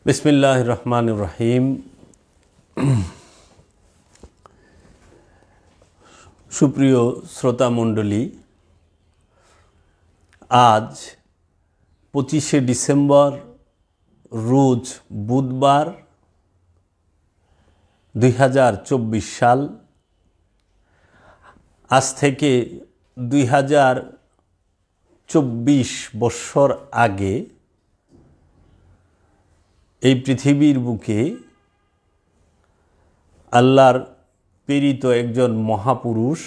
বিসমিল্লাহির রহমানির রহিম। সুপ্রিয় শ্রোতা মণ্ডলী, আজ 25শে ডিসেম্বর রোজ বুধবার 2024 সাল। আজ থেকে 2024 বৎসর আগে এই পৃথিবীর বুকে আল্লাহর প্রেরিত একজন মহাপুরুষ,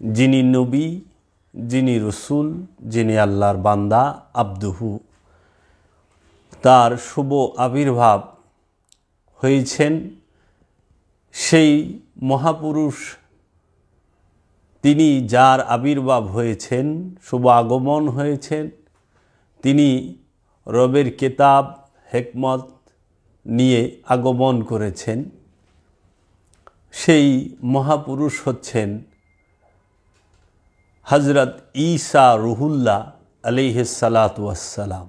যিনি নবী, যিনি রসুল, যিনি আল্লাহর বান্দা আবদুহু, তার শুভ আবির্ভাব হয়েছেন। সেই মহাপুরুষ, তিনি যার আবির্ভাব হয়েছেন, শুভ আগমন হয়েছেন, তিনি রবের কেতাব হিকমত নিয়ে আগমন করেছেন। সেই মহাপুরুষ হচ্ছেন হযরত ঈসা রুহুল্লাহ আলাইহিস সালাতু ওয়াস সালাম।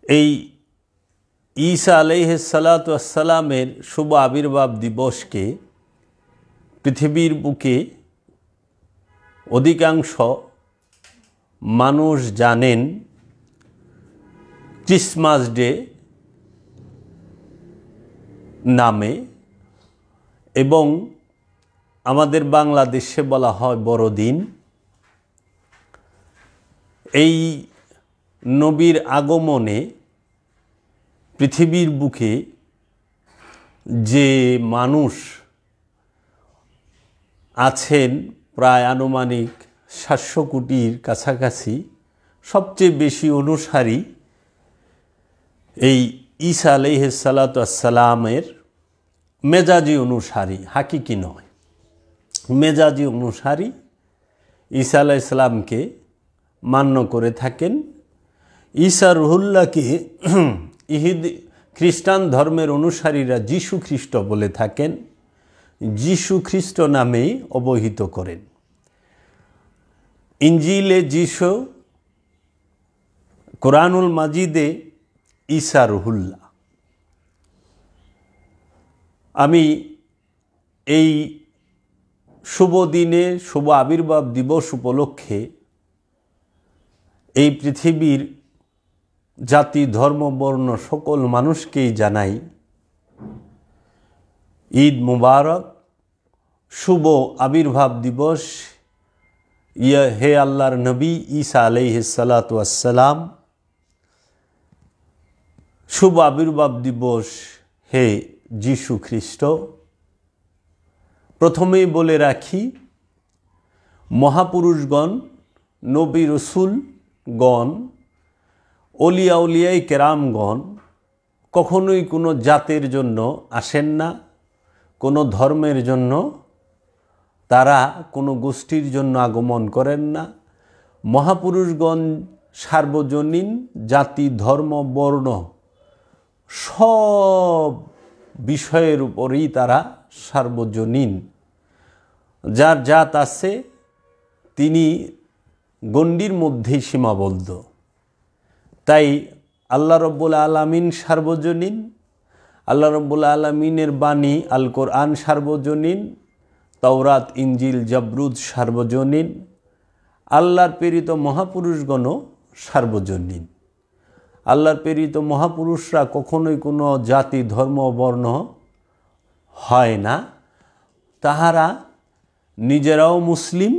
এই ঈসা আলাইহিস সালাতু ওয়াস সালামের শুভ আবির্ভাব দিবসকে পৃথিবীর বুকে অধিকাংশ মানুষ জানেন ক্রিসমাস ডে নামে, এবং আমাদের বাংলাদেশে বলা হয় বড়দিন। এই নবীর আগমনে পৃথিবীর বুকে যে মানুষ আছেন, প্রায় আনুমানিক 700 কোটির কাছাকাছি, সবচেয়ে বেশি অনুসারী এই ঈসা আলাইহিস সালাতু ওয়াস সালামের মেজাজি অনুসারী, হাকিকি নয়, মেজাজি অনুসারী ঈসা আলাইহিস সালামকে মান্য করে থাকেন। ঈসা রুহুল্লাহকে খ্রিস্টান ধর্মের অনুসারীরা যীশু খ্রিস্ট বলে থাকেন, যীশু খ্রিস্ট নামেই অবহিত করেন। ইনজিলে যীশু, কোরআনুল মাজিদে ঈসা রুহুল্লাহ। আমি এই শুভ দিনে, শুভ আবির্ভাব দিবস উপলক্ষে এই পৃথিবীর জাতি, ধর্ম, বর্ণ সকল মানুষকেই জানাই ঈদ মুবারক, শুভ আবির্ভাব দিবস। হে আল্লাহর নবী ঈসা আলাইহিস সালাতু ওয়াস সালাম, শুভ আবির্ভাব দিবস হে যীশু খ্রিস্ট। প্রথমেই বলে রাখি, মহাপুরুষগণ, নবী রসুলগণ, অলিয়া উলিয়াই কেরামগণ কখনোই কোনো জাতের জন্য আসেন না, কোনো ধর্মের জন্য, তারা কোনো গোষ্ঠীর জন্য আগমন করেন না। মহাপুরুষগণ সার্বজনীন, জাতি, ধর্ম, বর্ণ সব বিষয়ের উপরেই তারা সার্বজনীন। যার জাত আছে তিনি গণ্ডির মধ্যেই সীমাবদ্ধ। তাই আল্লাহ রব্বুল আলামিন সার্বজনীন, আল্লাহ রব্বুল আলামিনের বাণী আল কোরআন সার্বজনীন, তাওরাত, ইনজিল, জাবরুদ সার্বজনীন, আল্লাহর প্রেরিত মহাপুরুষগণও সার্বজনীন। আল্লাহর প্রেরিত মহাপুরুষরা কখনোই কোনো জাতি, ধর্ম, বর্ণ হয় না। তাহারা নিজেরাও মুসলিম,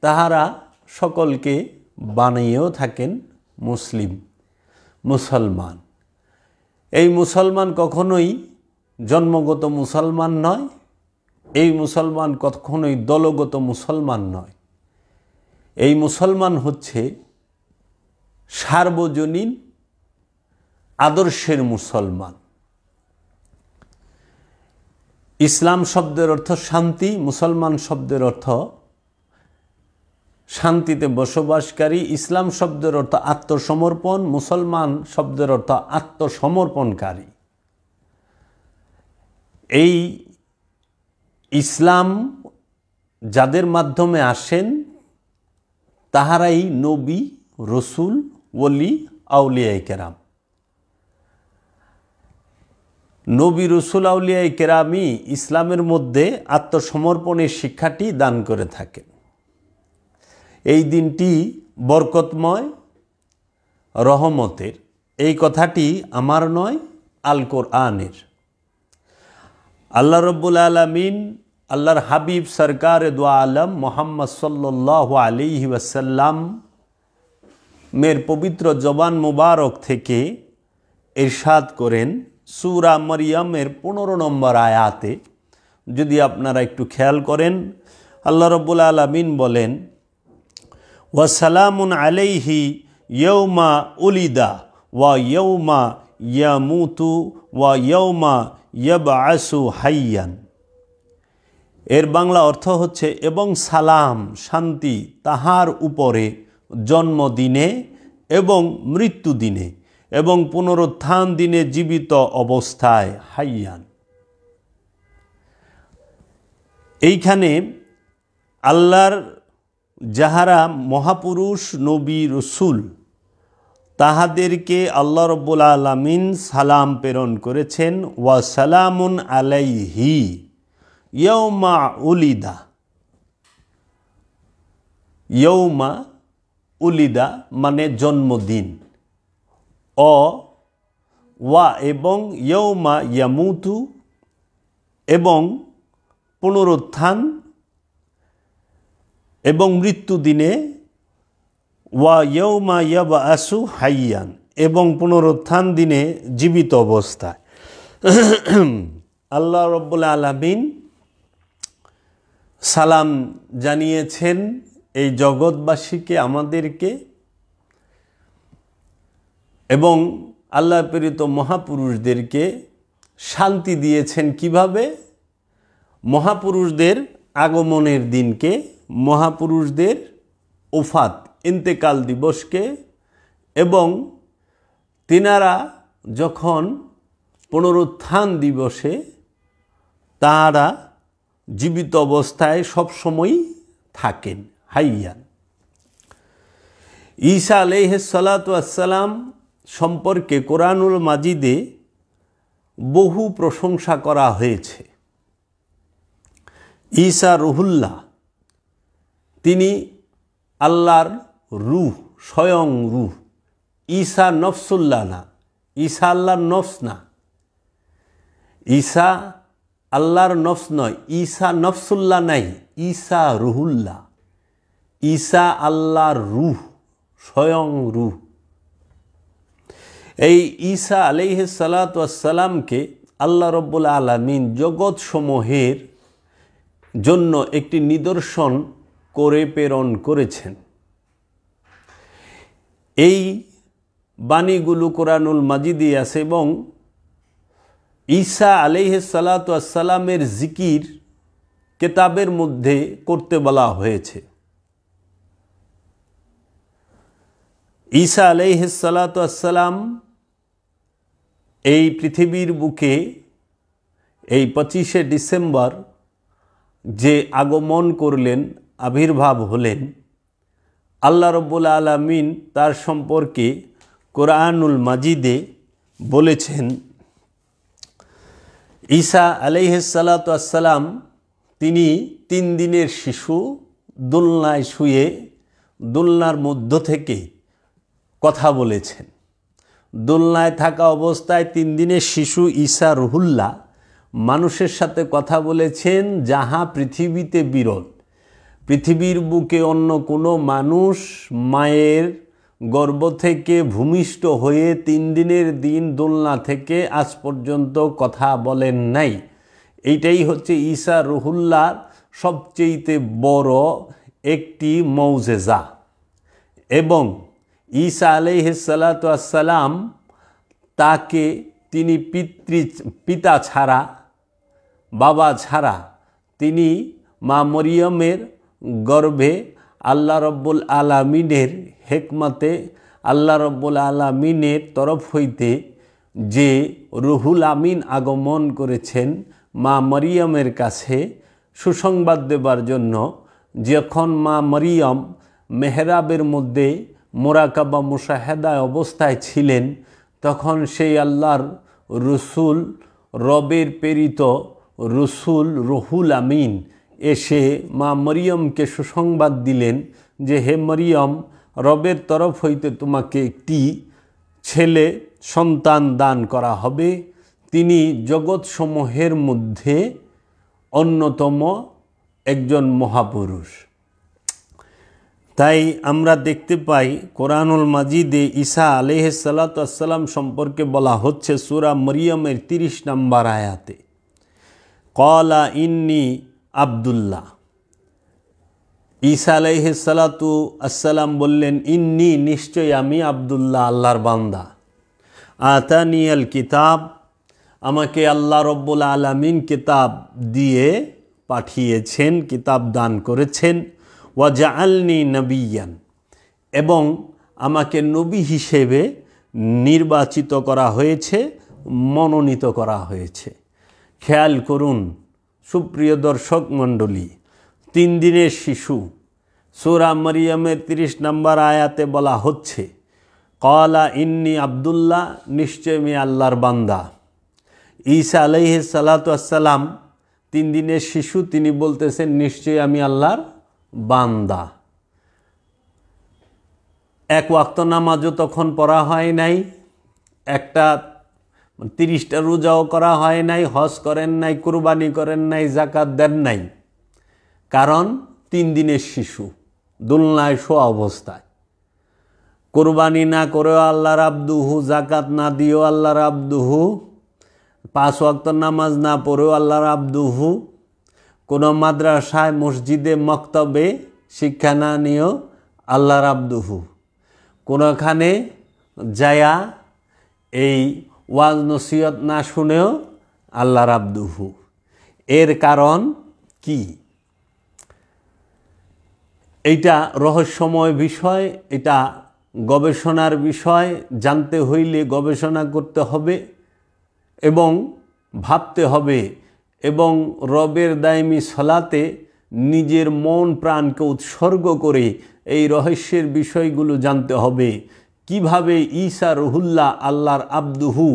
তাহারা সকলকে বানিয়েও থাকেন মুসলিম, মুসলমান। এই মুসলমান কখনোই জন্মগত মুসলমান নয়, এই মুসলমান কখনোই দলগত মুসলমান নয়। এই মুসলমান হচ্ছে সার্বজনীন আদর্শের মুসলমান। ইসলাম শব্দের অর্থ শান্তি, মুসলমান শব্দের অর্থ শান্তিতে বসবাসকারী। ইসলাম শব্দের অর্থ আত্মসমর্পণ, মুসলমান শব্দের অর্থ আত্মসমর্পণকারী। এই ইসলাম যাদের মাধ্যমে আসেন তাহারাই নবী, রসুল, ওলি, আউলিয়ায়ে কেরাম। নবী রসুল আউলিয়ায়ে কেরামই ইসলামের মধ্যে আত্মসমর্পণের শিক্ষাটি দান করে থাকেন। এই দিনটি বরকতময়, রহমতের। এই কথাটি আমার নয়, আল কোরআনের। আল্লাহ রব্বুল আলামিন আল্লাহর হাবিব সরকার দু আলম মোহাম্মদ সাল্লাল্লাহু আলাইহি ওয়াসাল্লাম মের পবিত্র জবান মুবারক থেকে ইরশাদ করেন সূরা মরিয়মের 15 নম্বর আয়াতে। যদি আপনারা একটু খেয়াল করেন, আল্লাহ রব্বুল আলামিন বলেন, ওয়াসালামুন আলাইহি ইয়াউমা উলিদা ওয়া ইয়াউমা ইয়ামুতু ওয়া ইয়াউমা ইয়াবআসু হাইয়ান। এর বাংলা অর্থ হচ্ছে, এবং সালাম শান্তি তাহার উপরে জন্মদিনে এবং মৃত্যু দিনে এবং পুনরুত্থান দিনে জীবিত অবস্থায় হাইয়ান। এইখানে আল্লাহর যাহারা মহাপুরুষ নবী রসুল, তাহাদেরকে আল্লাহ রব্বুল আলামিন সালাম প্রেরণ করেছেন। ওয়া সালামুন আলাইহি ইয়াউমা উলিদা। ইয়াউমা উলিদা মানে জন্মদিন, ওয়া এবং ইয়াউমা ইয়ামুতু এবং পুনরুত্থান এবং মৃত্যু দিনে, ওয়া ইয়াউমা ইয়াবআসু হাইয়ান এবং পুনরুত্থান দিনে জীবিত অবস্থায়। আল্লাহ রব্বুল আলামিন সালাম জানিয়েছেন এই জগৎবাসীকে, আমাদেরকে, এবং আল্লাহ প্রেরিত মহাপুরুষদেরকে শান্তি দিয়েছেন। কিভাবে? মহাপুরুষদের আগমনের দিনকে, মহাপুরুষদের ওফাত ইন্তেকাল দিবসকে, এবং তিনারা যখন পুনরুত্থান দিবসে তাঁরা জীবিত অবস্থায় সবসময় থাকেন, হাইয়ান। ঈসা আলাইহিস সালাতু ওয়াসসালাম সম্পর্কে কোরআনুল মাজিদে বহু প্রশংসা করা হয়েছে। ঈসা রুহুল্লাহ, তিনি আল্লাহর রূহ, স্বয়ং রূহ। ঈসা নফসুল্লাহ না, ঈসা আল্লাহর নফস না। ঈসা আল্লাহর নফস নয়, ঈসা নফসুল্লাহ নাই, ঈসা রুহুল্লাহ। ঈসা আল্লাহর রূহ, স্বয়ং রূহ। এই ঈসা আলাইহিস সালাতু ওয়াসসালামকে আল্লাহ রব্বুল আলামিন জগৎ সমূহের জন্য একটি নিদর্শন করে প্রেরণ করেছেন। এই বাণীগুলো কোরআনুল মাজিদে আছে এবং ঈসা আলাইহিস সালাতু ওয়াসসালামের জিকির কিতাবের মধ্যে করতে বলা হয়েছে। ঈসা আলাইহিস সালাতু ওয়াসসালাম এই পৃথিবীর বুকে এই 25শে ডিসেম্বর যে আগমন করলেন, আবির্ভাব হলেন, আল্লাহ রব্বুল আলামিন তার সম্পর্কে কোরআনুল মাজিদে বলেছেন, ঈসা আলাইহিস সালাতু ওয়াসসালাম তিনি 3 দিনের শিশু, দোলনায় শুয়ে দোলনার মধ্য থেকে কথা বলেছেন। দোলনায় থাকা অবস্থায় 3 দিনের শিশু ঈসা রুহুল্লাহ মানুষের সাথে কথা বলেছেন, যাহা পৃথিবীতে বিরল। পৃথিবীর বুকে অন্য কোনো মানুষ মায়ের গর্ভ থেকে ভূমিষ্ঠ হয়ে 3 দিনের দিন দোলনা থেকে আজ পর্যন্ত কথা বলেন নাই। এইটাই হচ্ছে ঈসা রুহুল্লাহর সবচেয়ে বড় একটি মৌজেজা। এবং ঈসা আলাইহিস সালাতু ওয়াসসালাম তাকে তিনি পিতা ছাড়া, বাবা ছাড়া, তিনি মা মরিয়মের গর্ভে আল্লাহ রব্বুল আলামিনের হেকমতে, আল্লাহ রব্বুল আলামিনের তরফ হইতে যে রুহুল আমিন আগমন করেছেন মা মরিয়মের কাছে সুসংবাদ দেবার জন্য। যখন মা মরিয়ম মেহরাবের মধ্যে মোরাকাবা মুশাহেদায় অবস্থায় ছিলেন, তখন সেই আল্লাহর রসুল, রবের প্রেরিত রসুল রুহুল আমিন এসে মা মরিয়মকে সুসংবাদ দিলেন যে, হে মরিয়ম, রবের তরফ হইতে তোমাকে একটি ছেলে সন্তান দান করা হবে। তিনি জগৎসমূহের মধ্যে অন্যতম একজন মহাপুরুষ। তাই আমরা দেখতে পাই কোরআনুল মাজিদে ঈসা আলাইহিসসালাতু ওয়াসসালাম সম্পর্কে বলা হচ্ছে সূরা মরিয়মের 30 নম্বর আয়াতে, ক্বালা ইন্নী আব্দুল্লাহ। ঈসা আলাইহিসসালাতু ওয়াসসালাম বললেন, ইন্নী, নিশ্চয় আমি আব্দুল্লাহ, আল্লাহর বান্দা। আতানিয়াল কিতাব, আমাকে আল্লাহ রব্বুল আলামিন কিতাব দিয়ে পাঠিয়েছেন, কিতাব দান করেছেন। ওয়াজআলনি নবিয়ান, এবং আমাকে নবী হিসেবে নির্বাচিত করা হয়েছে, মনোনীত করা হয়েছে। খেয়াল করুন সুপ্রিয় দর্শক মণ্ডলী, 3 দিনের শিশু, সূরা মরিয়মের 30 নম্বর আয়াতে বলা হচ্ছে, ক্বালা ইন্নী আব্দুল্লাহ, নিশ্চয় আমি আল্লাহর বান্দা। ঈসা আলাইহিসসালাতু ওয়াসসালাম 3 দিনের শিশু, তিনি বলতেছেন নিশ্চয় আমি আল্লাহর বান্দা। 1 ওয়াক্ত নামাজও তখন পড়া হয় নাই, 30টা রোজাও করা হয় নাই, হজ করেন নাই, কুরবানি করেন নাই, জাকাত দেন নাই। কারণ 3 দিনের শিশু, দুলনায় শোয়া অবস্থায়। কুরবানি না করেও আল্লাহর আব্দুহু, জাকাত না দিয়েও আল্লাহর আব্দুহু, 5 ওয়াক্ত নামাজ না পড়েও আল্লাহর আব্দুহু, কোনো মাদ্রাসায়, মসজিদে, মক্তবে শিক্ষা না নিয়েও আল্লাহর আব্দুহু, কোনোখানে যায়া এই ওয়াজ নসিহত না শুনেও আল্লাহর আব্দুহু। এর কারণ কি? এইটা রহস্যময় বিষয়, এটা গবেষণার বিষয়। জানতে হইলে গবেষণা করতে হবে এবং ভাবতে হবে, এবং রবের দায়মি সলাতে নিজের মন প্রাণকে উৎসর্গ করে এই রহস্যের বিষয়গুলো জানতে হবে। কিভাবে ঈসা রুহুল্লাহ, আল্লাহর আব্দুহু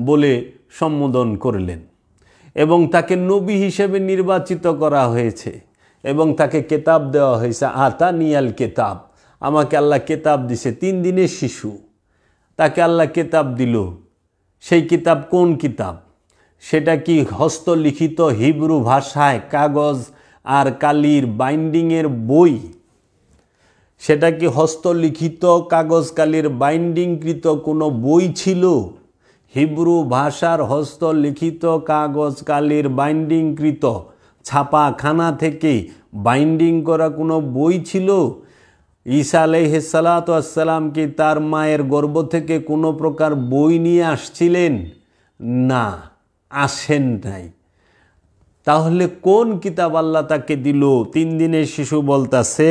বলে সম্বোধন করলেন, এবং তাকে নবী হিসেবে নির্বাচিত করা হয়েছে, এবং তাকে কেতাব দেওয়া হয়েছে। আতানিয়াল কিতাব, আমাকে আল্লাহ কেতাব দিছে। 3 দিনের শিশু, তাকে আল্লাহ কেতাব দিল। সেই কিতাব কোন কিতাব? সেটা কি হস্তলিখিত হিব্রু ভাষায় কাগজ আর কালির বাইন্ডিংয়ের বই? সেটা কি হস্তলিখিত কাগজ কালির বাইন্ডিংকৃত কোনো বই ছিল? হিব্রু ভাষার হস্তলিখিত কাগজ কালির বাইন্ডিংকৃত ছাপাখানা থেকে বাইন্ডিং করা কোনো বই ছিল? ঈসা আলাইহিসসালাতু ওয়াসসালাম কি তার মায়ের গর্ভ থেকে কোনো প্রকার বই নিয়ে আসছিলেন? না, আসেন নাই। তাহলে কোন কিতাব আল্লাহ তাকে দিল? 3 দিনের শিশু বলতাছে,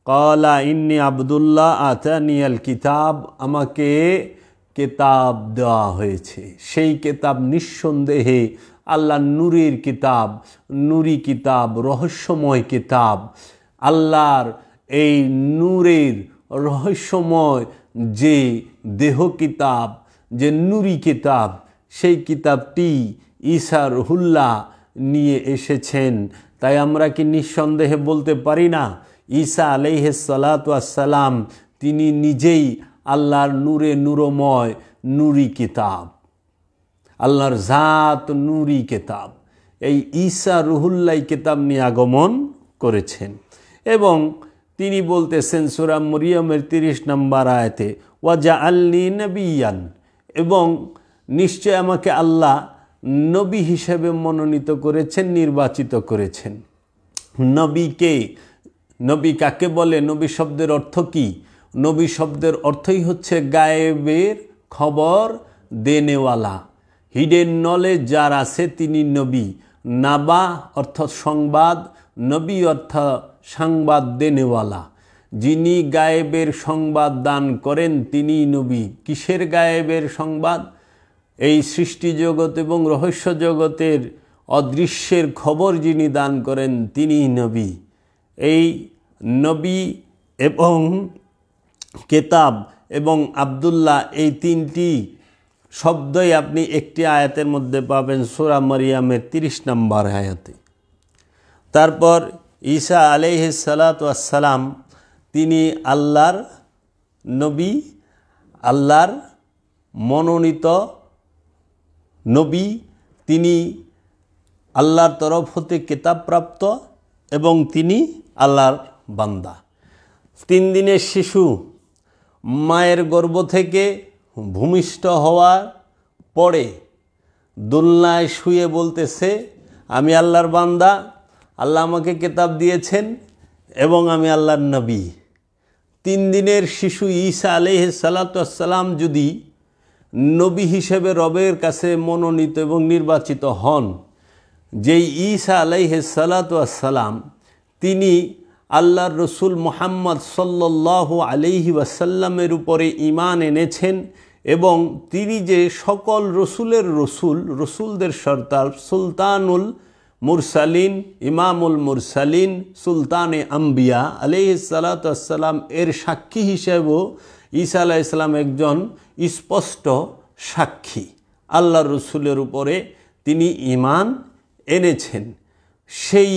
ক্বালা ইন্নী আব্দুল্লাহ আতানিয়াল কিতাব, আমাকে কিতাব দেওয়া হয়েছে। সেই কিতাব নিঃসন্দেহে আল্লাহর নূরের কিতাব, নুরি কিতাব, রহস্যময় কিতাব। আল্লাহর এই নূরের রহস্যময় যে দেহ কিতাব, যে নুরি কিতাব, সেই কিতাবটি ঈসা রুহুল্লাহ নিয়ে এসেছেন। তাই আমরা কি নিঃসন্দেহে বলতে পারি না ঈসা আলাইহিসসালাতু ওয়াসসালাম তিনি নিজেই আল্লাহর নূরে নূরময় নুরি কিতাব, আল্লাহর জাত নুরি কিতাব। এই ঈসা রুহুল্লাহ কিতাব নিয়ে আগমন করেছেন। এবং তিনি বলতেছেন সূরা মরিয়মের 30 নম্বর আয়াতে, ওয়াজআলনি নবিয়ান, এবং নিশ্চয় আমাকে আল্লাহ নবী হিসেবে মনোনীত করেছেন, নির্বাচিত করেছেন। নবীকে, নবী কাকে বলে? নবী শব্দের অর্থ কি? নবী শব্দের অর্থই হচ্ছে গায়েবের খবর দেনেওয়ালা, হিডেন নলেজ যার আছে তিনি নবী। নাবা অর্থাৎ সংবাদ, নবী অর্থাৎ সংবাদ দেনেওয়ালা। যিনি গায়েবের সংবাদ দান করেন তিনি নবী। কিসের গায়েবের সংবাদ? এই সৃষ্টি জগৎ এবং রহস্য জগতের অদৃশ্যের খবর যিনি দান করেন তিনি নবী। এই নবী এবং কেতাব এবং আব্দুল্লাহ এই তিনটি শব্দই আপনি একটি আয়াতের মধ্যে পাবেন সূরা মারিয়ামের 30 নম্বর আয়াতে। তারপর ঈসা আলাইহিস সালাতু ওয়াস সালাম তিনি আল্লাহর নবী, আল্লাহর মনোনীত নবী, তিনি আল্লাহর তরফ হতে কিতাবপ্রাপ্ত এবং তিনি আল্লাহর বান্দা। 3 দিনের শিশু মায়ের গর্ভ থেকে ভূমিষ্ঠ হওয়ার পরে দোলনায় শুয়ে বলতেছে, আমি আল্লাহর বান্দা, আল্লাহ আমাকে কিতাব দিয়েছেন এবং আমি আল্লাহর নবী। 3 দিনের শিশু ঈসা আলাইহিস সালাতু ওয়াস সালাম যদি নবী হিসেবে রবের কাছে মনোনীত এবং নির্বাচিত হন, যেই ঈসা আলাইহিস সালাতু ওয়াস সালাম তিনি আল্লাহর রসুল মুহাম্মদ সাল্লাল্লাহু আলাইহি ওয়াসাল্লামের উপরে ঈমান এনেছেন এবং তিনি যে সকল রসুলের রসুল, রসুলদের সর্দার, সুলতানুল মুরসালিন, ইমামুল মুরসালিন, সুলতানে আম্বিয়া আলাইহিস সালাতু ওয়াস সালাম এর সাক্ষী হিসেবেও ঈসা আলাইহিস সালাম একজন স্পষ্ট সাক্ষী। আল্লাহর রসুলের উপরে তিনি ঈমান এনেছেন। সেই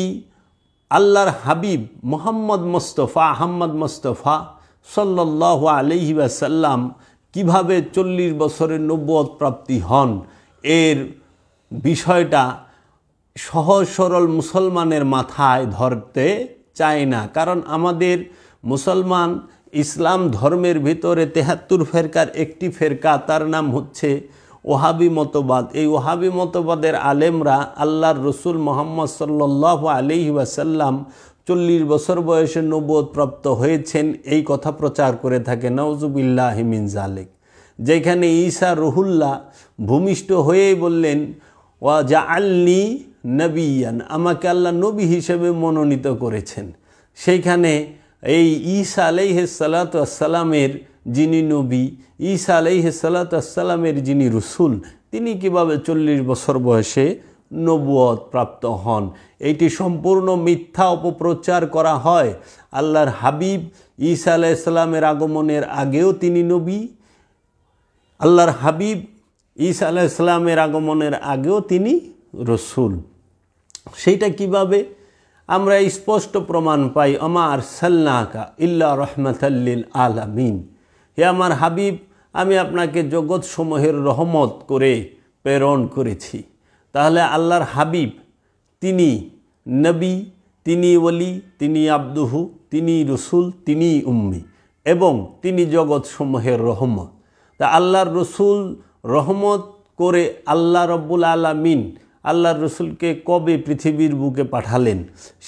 আল্লাহর হাবিব মুহাম্মদ মুস্তাফা, আহমদ মুস্তাফা সাল্লাল্লাহু আলাইহি ওয়াসাল্লাম কীভাবে 40 বছরের নবুয়ত প্রাপ্তি হন, এর বিষয়টা সহজ সরল মুসলমানের মাথায় ধরতে চায় না। কারণ আমাদের মুসলমান ইসলাম ধর্মের ভিতরে 73 ফেরকার একটি ফেরকা, তার নাম হচ্ছে ওহাবি মতবাদ। এই ওহাবি মতবাদের আলেমরা আল্লাহর রসুল মুহাম্মদ সাল্লাল্লাহু আলাইহি ওয়াসাল্লাম 40 বছর বয়সে নবুয়ত প্রাপ্ত হয়েছেন এই কথা প্রচার করে থাকে। নাউজুবিল্লাহি মিন যালিক। যেখানে ঈসা রুহুল্লাহ ভূমিষ্ঠ হয়েই বললেন, ওয়া জাআলনি নবিয়ান, আমাকে আল্লাহ নবী হিসেবে মনোনীত করেছেন। সেইখানে এই ঈসা আলাইহিস সালাতু ওয়াস সালামের যিনি নবী, ঈসা আলাইহিস সালাতু ওয়াস সালামের যিনি রসুল, তিনি কিভাবে 40 বছর বয়সে নবুয়ত প্রাপ্ত হন? এইটি সম্পূর্ণ মিথ্যা অপপ্রচার করা হয়। আল্লাহর হাবিব ঈসা আলাইহিস সালামের আগমনের আগেও তিনি নবী, আল্লাহর হাবিব ঈসা আলাইহিস সালামের আগমনের আগেও তিনি রসুল। সেইটা কিভাবে? আমরা স্পষ্ট প্রমাণ পাই, আমা আরসালনাকা ইল্লা রাহমাতাল লিল আলামিন, হে আমার হাবিব, আমি আপনাকে জগৎসমূহের রহমত করে প্রেরণ করেছি। তাহলে আল্লাহর হাবিব তিনি নবী, তিনি ওলি, তিনি আব্দুহু, তিনি রসুল, তিনি উম্মি এবং তিনি জগৎসমূহের রহমত। তা আল্লাহর রসুল রহমত করে আল্লাহ রব্বুল আলামিন আল্লাহর রসুলকে কবে পৃথিবীর বুকে পাঠালেন?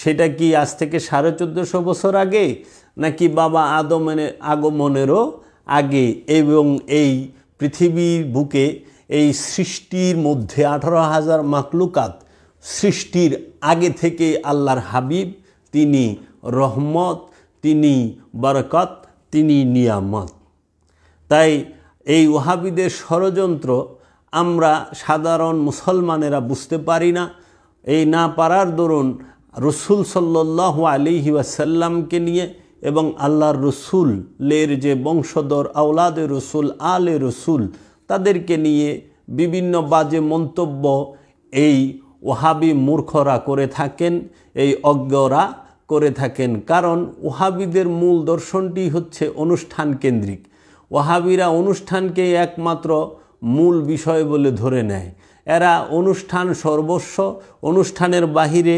সেটা কি আজ থেকে 1450 বছর আগে, নাকি বাবা আদমের আগমনেরও আগে? এবং এই পৃথিবীর বুকে এই সৃষ্টির মধ্যে 18,000 মাখলুকাত সৃষ্টির আগে থেকে আল্লাহর হাবিব তিনি রহমত, তিনি বরকত, তিনি নিয়ামত। তাই এই ওহাবিদের ষড়যন্ত্র আমরা সাধারণ মুসলমানেরা বুঝতে পারি না। এই না পারার দরুন রসুল সাল্লাল্লাহু আলাইহি ওয়াসাল্লামকে নিয়ে এবং আল্লাহর রসুলের যে বংশধর আওলাদে রসুল, আলে রসুল, তাদেরকে নিয়ে বিভিন্ন বাজে মন্তব্য এই ওহাবি মূর্খরা করে থাকেন, এই অজ্ঞরা করে থাকেন। কারণ ওহাবিদের মূল দর্শনটি হচ্ছে অনুষ্ঠান কেন্দ্রিক। ওহাবিরা অনুষ্ঠানকে একমাত্র মূল বিষয় বলে ধরে নেয়। এরা অনুষ্ঠান সর্বস্ব, অনুষ্ঠানের বাহিরে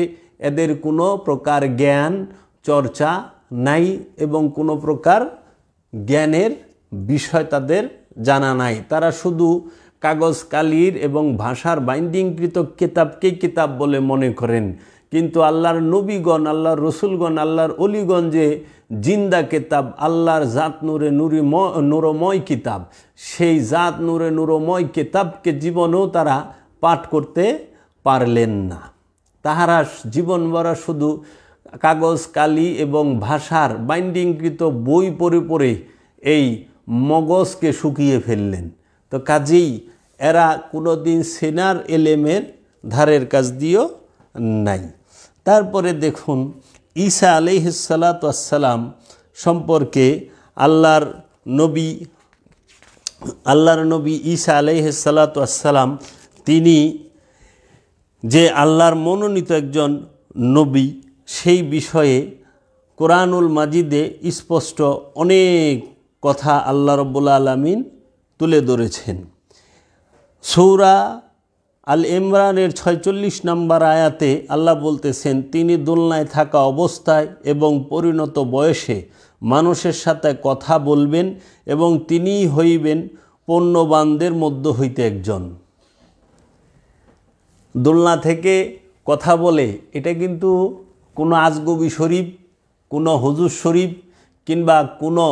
এদের কোনো প্রকার জ্ঞান চর্চা নাই এবং কোনো প্রকার জ্ঞানের বিষয় তাদের জানা নাই। তারা শুধু কাগজ কালির এবং ভাষার বাইন্ডিংকৃত কিতাবকেই কিতাব বলে মনে করেন। কিন্তু আল্লাহর নবীগণ, আল্লাহর রসুলগণ, আল্লাহর অলিগণ যে জিন্দা কিতাব, আল্লাহর জাত নূরে নূরময় কিতাব, সেই জাত নূরে নূরময় কিতাবকে জীবনেও তারা পাঠ করতে পারলেন না। তাহারা জীবন ভরা শুধু কাগজ কালি এবং ভাষার বাইন্ডিংকৃত বই পড়ে পড়ে এই মগজকে শুকিয়ে ফেললেন। তো কাজেই এরা কোনো দিন সেনার এলেমের ধারের কাজ দিয়েও নাই। তারপরে দেখুন ঈসা আলাইহিস সালাতু ওয়াস সালাম সম্পর্কে আল্লাহর নবী ঈসা আলাইহিস সালাতু ওয়াস সালাম তিনি যে আল্লাহর মনোনীত একজন নবী, সেই বিষয়ে কোরআনুল মাজিদে স্পষ্ট অনেক কথা আল্লাহ রাব্বুল আলামিন তুলে ধরেছেন। সূরা আল ইমরানের 46 নম্বর আয়াতে আল্লাহ বলতেছেন, তিনি দোলনায় থাকা অবস্থায় এবং পরিণত বয়সে মানুষের সাথে কথা বলবেন এবং তিনিই হইবেন পুণ্যবানদের মধ্য হইতে একজন। দোলনা থেকে কথা বলে, এটা কিন্তু কোনো আজগবি শরীফ, কোনো হুজুর শরীফ কিংবা কোনো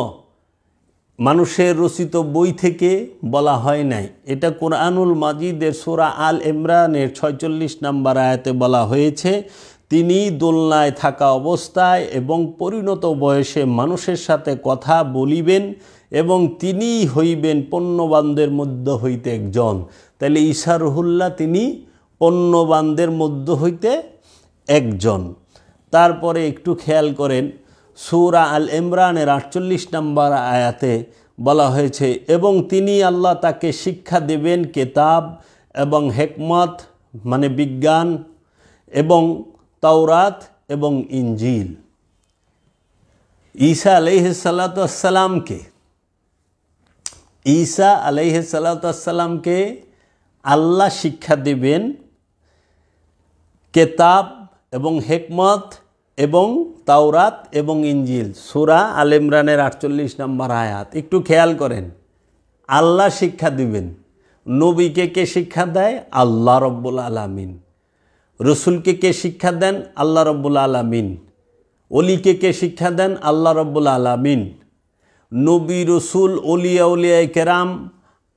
মানুষের রচিত বই থেকে বলা হয় নাই। এটা কোরআনুল মাজিদের সূরা আল ইমরানের 46 নম্বর আয়াতে বলা হয়েছে, তিনি দোলনায় থাকা অবস্থায় এবং পরিণত বয়সে মানুষের সাথে কথা বলিবেন এবং তিনিই হইবেন পুণ্যবানদের মধ্য হইতে একজন। তাহলে ঈসা রুহুল্লাহ তিনি পুণ্যবানদের মধ্য হইতে একজন। তারপরে একটু খেয়াল করেন, সূরা আল ইমরানের 48 নম্বর আয়াতে বলা হয়েছে, এবং তিনি আল্লাহ তাকে শিক্ষা দেবেন কিতাব এবং হিকমত মানে বিজ্ঞান এবং তাওরাত এবং ইনজিল। ঈসা আলাইহিস সালাতু ওয়াস সালামকে আল্লাহ শিক্ষা দেবেন কিতাব এবং হিকমত এবং তাওরাত এবং ইনজিল। সূরা আল ইমরানের 48 নম্বর আয়াত। একটু খেয়াল করেন, আল্লাহ শিক্ষা দিবেন। নবীকে কে শিক্ষা দেয়? আল্লাহ রব্বুল আলামিন। রসুলকে কে শিক্ষা দেন? আল্লাহ রব্বুল আলামিন। অলিকে কে শিক্ষা দেন? আল্লাহ রব্বুল আলামিন। নবী, রসুল, অলিয়া উলিয়ায়ে কেরাম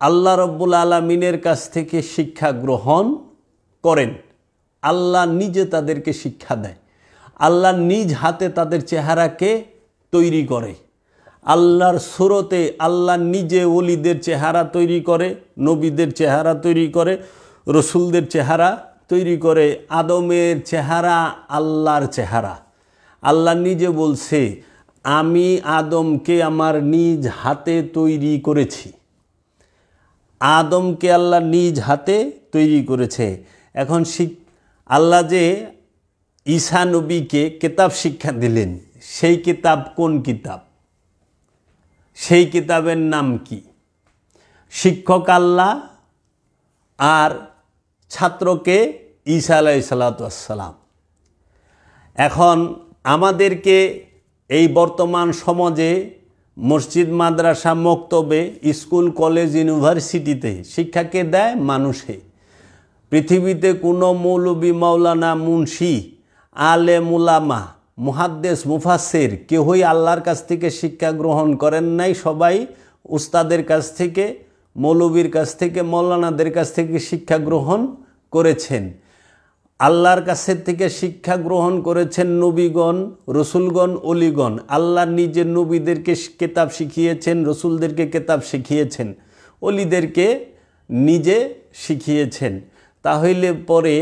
আল্লাহ রব্বুল আলামিনের কাছ থেকে শিক্ষা গ্রহণ করেন। আল্লাহ নিজে তাদেরকে শিক্ষা দেয়। আল্লাহ নিজ হাতে তাদের চেহারাকে তৈরি করে। আল্লাহর সুরতে আল্লাহ নিজে ওলিদের চেহারা তৈরি করে, নবীদের চেহারা তৈরি করে, রসুলদের চেহারা তৈরি করে। আদমের চেহারা আল্লাহর চেহারা। আল্লাহ নিজে বলছে, আমি আদমকে আমার নিজ হাতে তৈরি করেছি। আদমকে আল্লাহ নিজ হাতে তৈরি করেছে। এখন আল্লাহ যে ঈসা নবীকে কিতাব শিক্ষা দিলেন, সেই কিতাব কোন কিতাব? সেই কিতাবের নাম কি? শিক্ষক আল্লাহ আর ছাত্রকে ঈসা আলাইহিস সালাতু ওয়াস সালাম। এখন আমাদেরকে এই বর্তমান সমাজে মসজিদ, মাদ্রাসা, মক্তবে, স্কুল, কলেজ, ইউনিভার্সিটিতে শিক্ষাকে দেয় মানুষে। পৃথিবীতে কোনো মৌলবী, মাওলানা, মুন্সি, আলেম, উলামা, মুহাদ্দিস, মুফাসসির কেউই আল্লাহর কাছ থেকে শিক্ষা গ্রহণ করেন নাই। সবাই উস্তাদের কাছ থেকে, মৌলবীর কাছ থেকে, মাওলানাদের কাছ থেকে শিক্ষা গ্রহণ করেছেন। আল্লাহর কাছে থেকে শিক্ষা গ্রহণ করেছেন নবীগণ, রসুলগণ, অলিগণ। আল্লাহ নিজে নবীদেরকে কিতাব শিখিয়েছেন, রসুলদেরকে কিতাব শিখিয়েছেন, অলিদেরকে নিজে শিখিয়েছেন। তাহলে পরে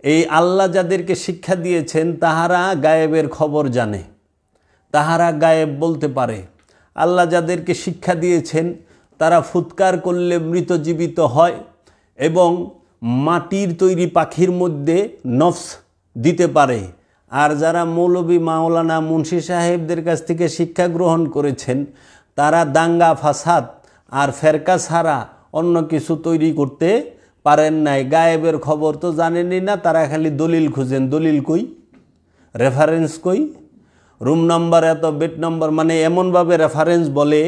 এই আল্লাহ যাদেরকে শিক্ষা দিয়েছেন তাহারা গায়েবের খবর জানে, তাহারা গায়েব বলতে পারে। আল্লাহ যাদেরকে শিক্ষা দিয়েছেন তারা ফুৎকার করলে মৃত জীবিত হয় এবং মাটির তৈরি পাখির মধ্যে নফস দিতে পারে। আর যারা মৌলবী, মাওলানা, মুন্সি সাহেবদের কাছ থেকে শিক্ষা গ্রহণ করেছেন তারা দাঙ্গা, ফাসাদ আর ফেরকা ছাড়া অন্য কিছু তৈরি করতে পারেন নাই। গায়েবের খবর তো জানেনই না, তারা খালি দলিল খুঁজেন। দলিল কই? রেফারেন্স কই? রুম নাম্বার এত, বেড নাম্বার, মানে এমনভাবে রেফারেন্স বলে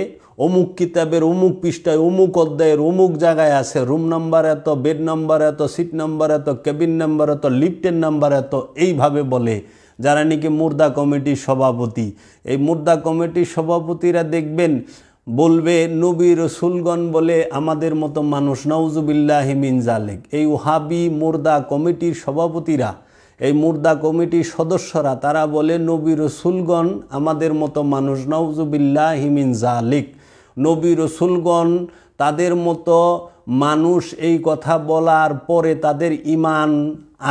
অমুক কিতাবের অমুক পৃষ্ঠায় অমুক অধ্যায়ের অমুক জায়গায় আছে, রুম নাম্বার এত, বেড নাম্বার এত, সিট নাম্বার এত, কেবিন নাম্বার এত, লিফটের নাম্বার এত, এইভাবে বলে। যারা নাকি মুর্দা কমিটির সভাপতি, এই মুর্দা কমিটির সভাপতিরা দেখবেন বলবে নবী রসুলগণ বলে আমাদের মতো মানুষ, নাউজুবিল্লাহি মিন জালিক। এই ওহাবি মুর্দা কমিটির সভাপতিরা, এই মুর্দা কমিটির সদস্যরা তারা বলে নবী রসুলগণ আমাদের মতো মানুষ, নাউজুবিল্লাহি মিন জালিক। নবী রসুলগণ তাদের মতো মানুষ, এই কথা বলার পরে তাদের ঈমান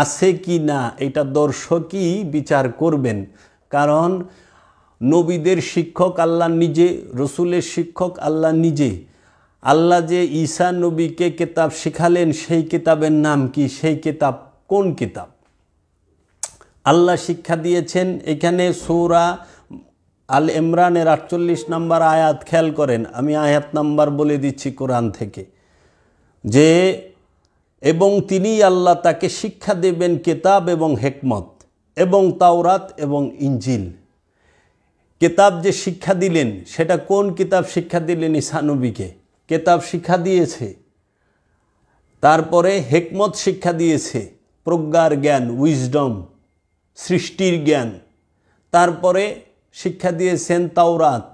আছে কি না এটা দর্শকই বিচার করবেন। কারণ নবীদের শিক্ষক আল্লাহ নিজে, রসুলের শিক্ষক আল্লাহ নিজে। আল্লাহ যে ঈসা নবীকে কিতাব শিখালেন সেই কিতাবের নাম কি? সেই কিতাব কোন কিতাব? আল্লাহ শিক্ষা দিয়েছেন। এখানে সূরা আল ইমরানের 48 নম্বর আয়াত খেয়াল করেন, আমি আয়াত নাম্বার বলে দিচ্ছি কোরআন থেকে, যে এবং তিনি আল্লাহ তাকে শিক্ষা দেবেন কিতাব এবং হিকমত এবং তাওরাত এবং ইনজিল। কিতাব যে শিক্ষা দিলেন সেটা কোন কিতাব শিক্ষা দিলেন? ঈসা নবীকে কিতাব শিক্ষা দিয়েছে। তারপরে হিকমত শিক্ষা দিয়েছে, প্রজ্ঞার জ্ঞান, উইজডম, সৃষ্টির জ্ঞান। তারপরে শিক্ষা দিয়েছেন তাওরাত,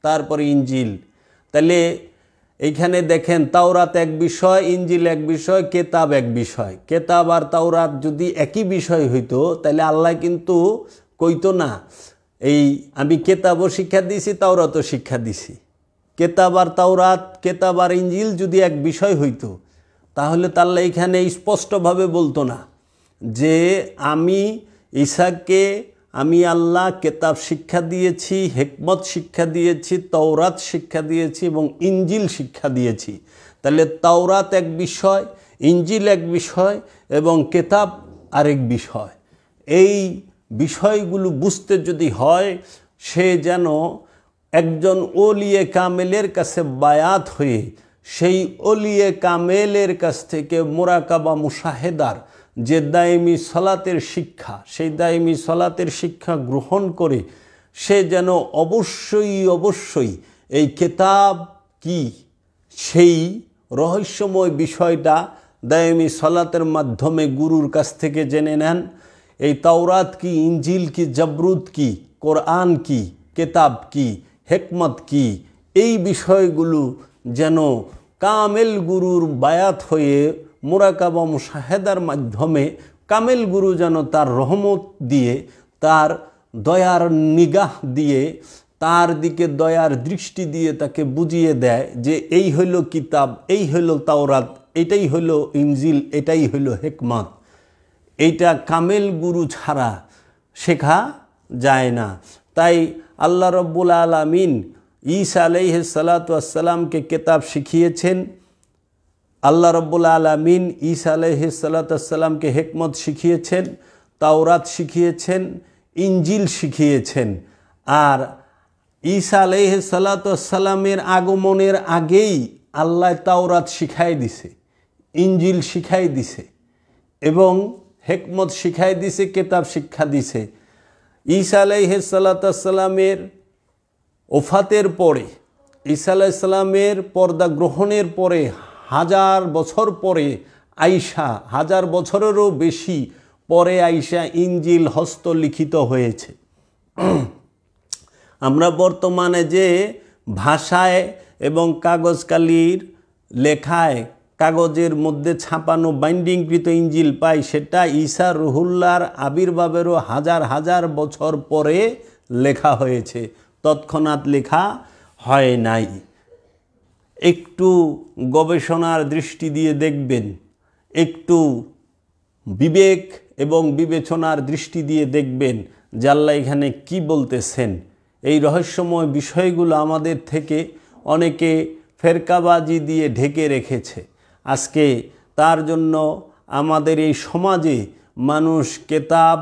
তারপরে ইনজিল। তাহলে এইখানে দেখেন, তাওরাত এক বিষয়, ইনজিল এক বিষয়, কেতাব এক বিষয়। কেতাব আর তাওরাত যদি একই বিষয় হইতো তাহলে আল্লাহ কিন্তু কইতো না এই আমি কেতাবও শিক্ষা দিয়েছি, তাওরাতও শিক্ষা দিছি। কেতাব আর তাওরাত, কেতাব আর ইনজিল যদি এক বিষয় হইতো তাহলে তো আল্লাহ এখানে স্পষ্টভাবে বলতো না যে আমি ঈসাকে আমি আল্লাহ কেতাব শিক্ষা দিয়েছি, হিকমত শিক্ষা দিয়েছি, তাওরাত শিক্ষা দিয়েছি এবং ইনজিল শিক্ষা দিয়েছি। তাহলে তাওরাত এক বিষয়, ইনজিল এক বিষয় এবং কেতাব আরেক বিষয়। এই বিষয়গুলো বুঝতে যদি হয়, সে যেন একজন ওলিয়ে কামেলের কাছে বায়াত হয়ে সেই ওলিয়ে কামেলের কাছ থেকে মুরাকাবা মুশাহেদার যে দায়েমি সলাতের শিক্ষা, সেই দায়েমি সলাতের শিক্ষা গ্রহণ করে সে যেন অবশ্যই এই কিতাব কি সেই রহস্যময় বিষয়টা দায়েমি সলাতের মাধ্যমে গুরুর কাছ থেকে জেনে নেন। এই তাওরাত কি, ইনজিল কি, জবরুত কি, কোরআন কি, কিতাব কি, হিকমত কি, এই বিষয়গুলো যেন কামেল গুরুর বায়াত হয়ে মুরাকাবা মুশাহেদার মাধ্যমে কামেল গুরু যেন তার রহমত দিয়ে, তার দয়ার নিগাহ দিয়ে, তার দিকে দয়ার দৃষ্টি দিয়ে তাকে বুঝিয়ে দেয় যে এই হইল কিতাব, এই হইল তাওরাত, এটাই হইল ইনজিল, এটাই হইল হিকমত। এইটা কামেল গুরু ছাড়া শেখা যায় না। তাই আল্লাহ রব্বুল আলামিন ঈসা আলাইহিস সালাতু ওয়াস সালামকে কিতাব শিখিয়েছেন। আল্লাহ রব্বুল আলামিন ঈসা আলাইহিস সালাতু ওয়াস সালামকে হিকমত শিখিয়েছেন, তাওরাত শিখিয়েছেন, ইনজিল শিখিয়েছেন। আর ঈসা আলাইহিস সালাতু ওয়াস সালামের আগমনের আগেই আল্লাহ তাওরাত শিখাই দিছে, ইনজিল শিখাই দিছে এবং হিকমত শিখাই দিছে, কিতাব শিক্ষা দিছে। ঈসা আলাইহিস সালাতু ওয়াস সালামের ওফাতের পরে, ঈসা আলাইহিস সালামের পর্দা গ্রহণের পরে 1000 বছর পরে আইসা, 1000 বছরেরও বেশি পরে আইসা ইনজিল হস্তলিখিত হয়েছে। আমরা বর্তমানে যে ভাষায় এবং কাগজ কালির লেখায় কাগজের মধ্যে ছাপানো বাইন্ডিংকৃত ইনজিল পাই, সেটা ঈসা রুহুল্লাহর আবির্ভাবেরও 1000 বছর পরে লেখা হয়েছে, তৎক্ষণাৎ লেখা হয় নাই। একটু গবেষণার দৃষ্টি দিয়ে দেখবেন, একটু বিবেক এবং বিবেচনার দৃষ্টি দিয়ে দেখবেন যে আল্লাহ এখানে কি বলতেছেন। এই রহস্যময় বিষয়গুলো আমাদের থেকে অনেকে ফেরকাবাজি দিয়ে ঢেকে রেখেছে। আজকে তার জন্য আমাদের এই সমাজে মানুষ কেতাব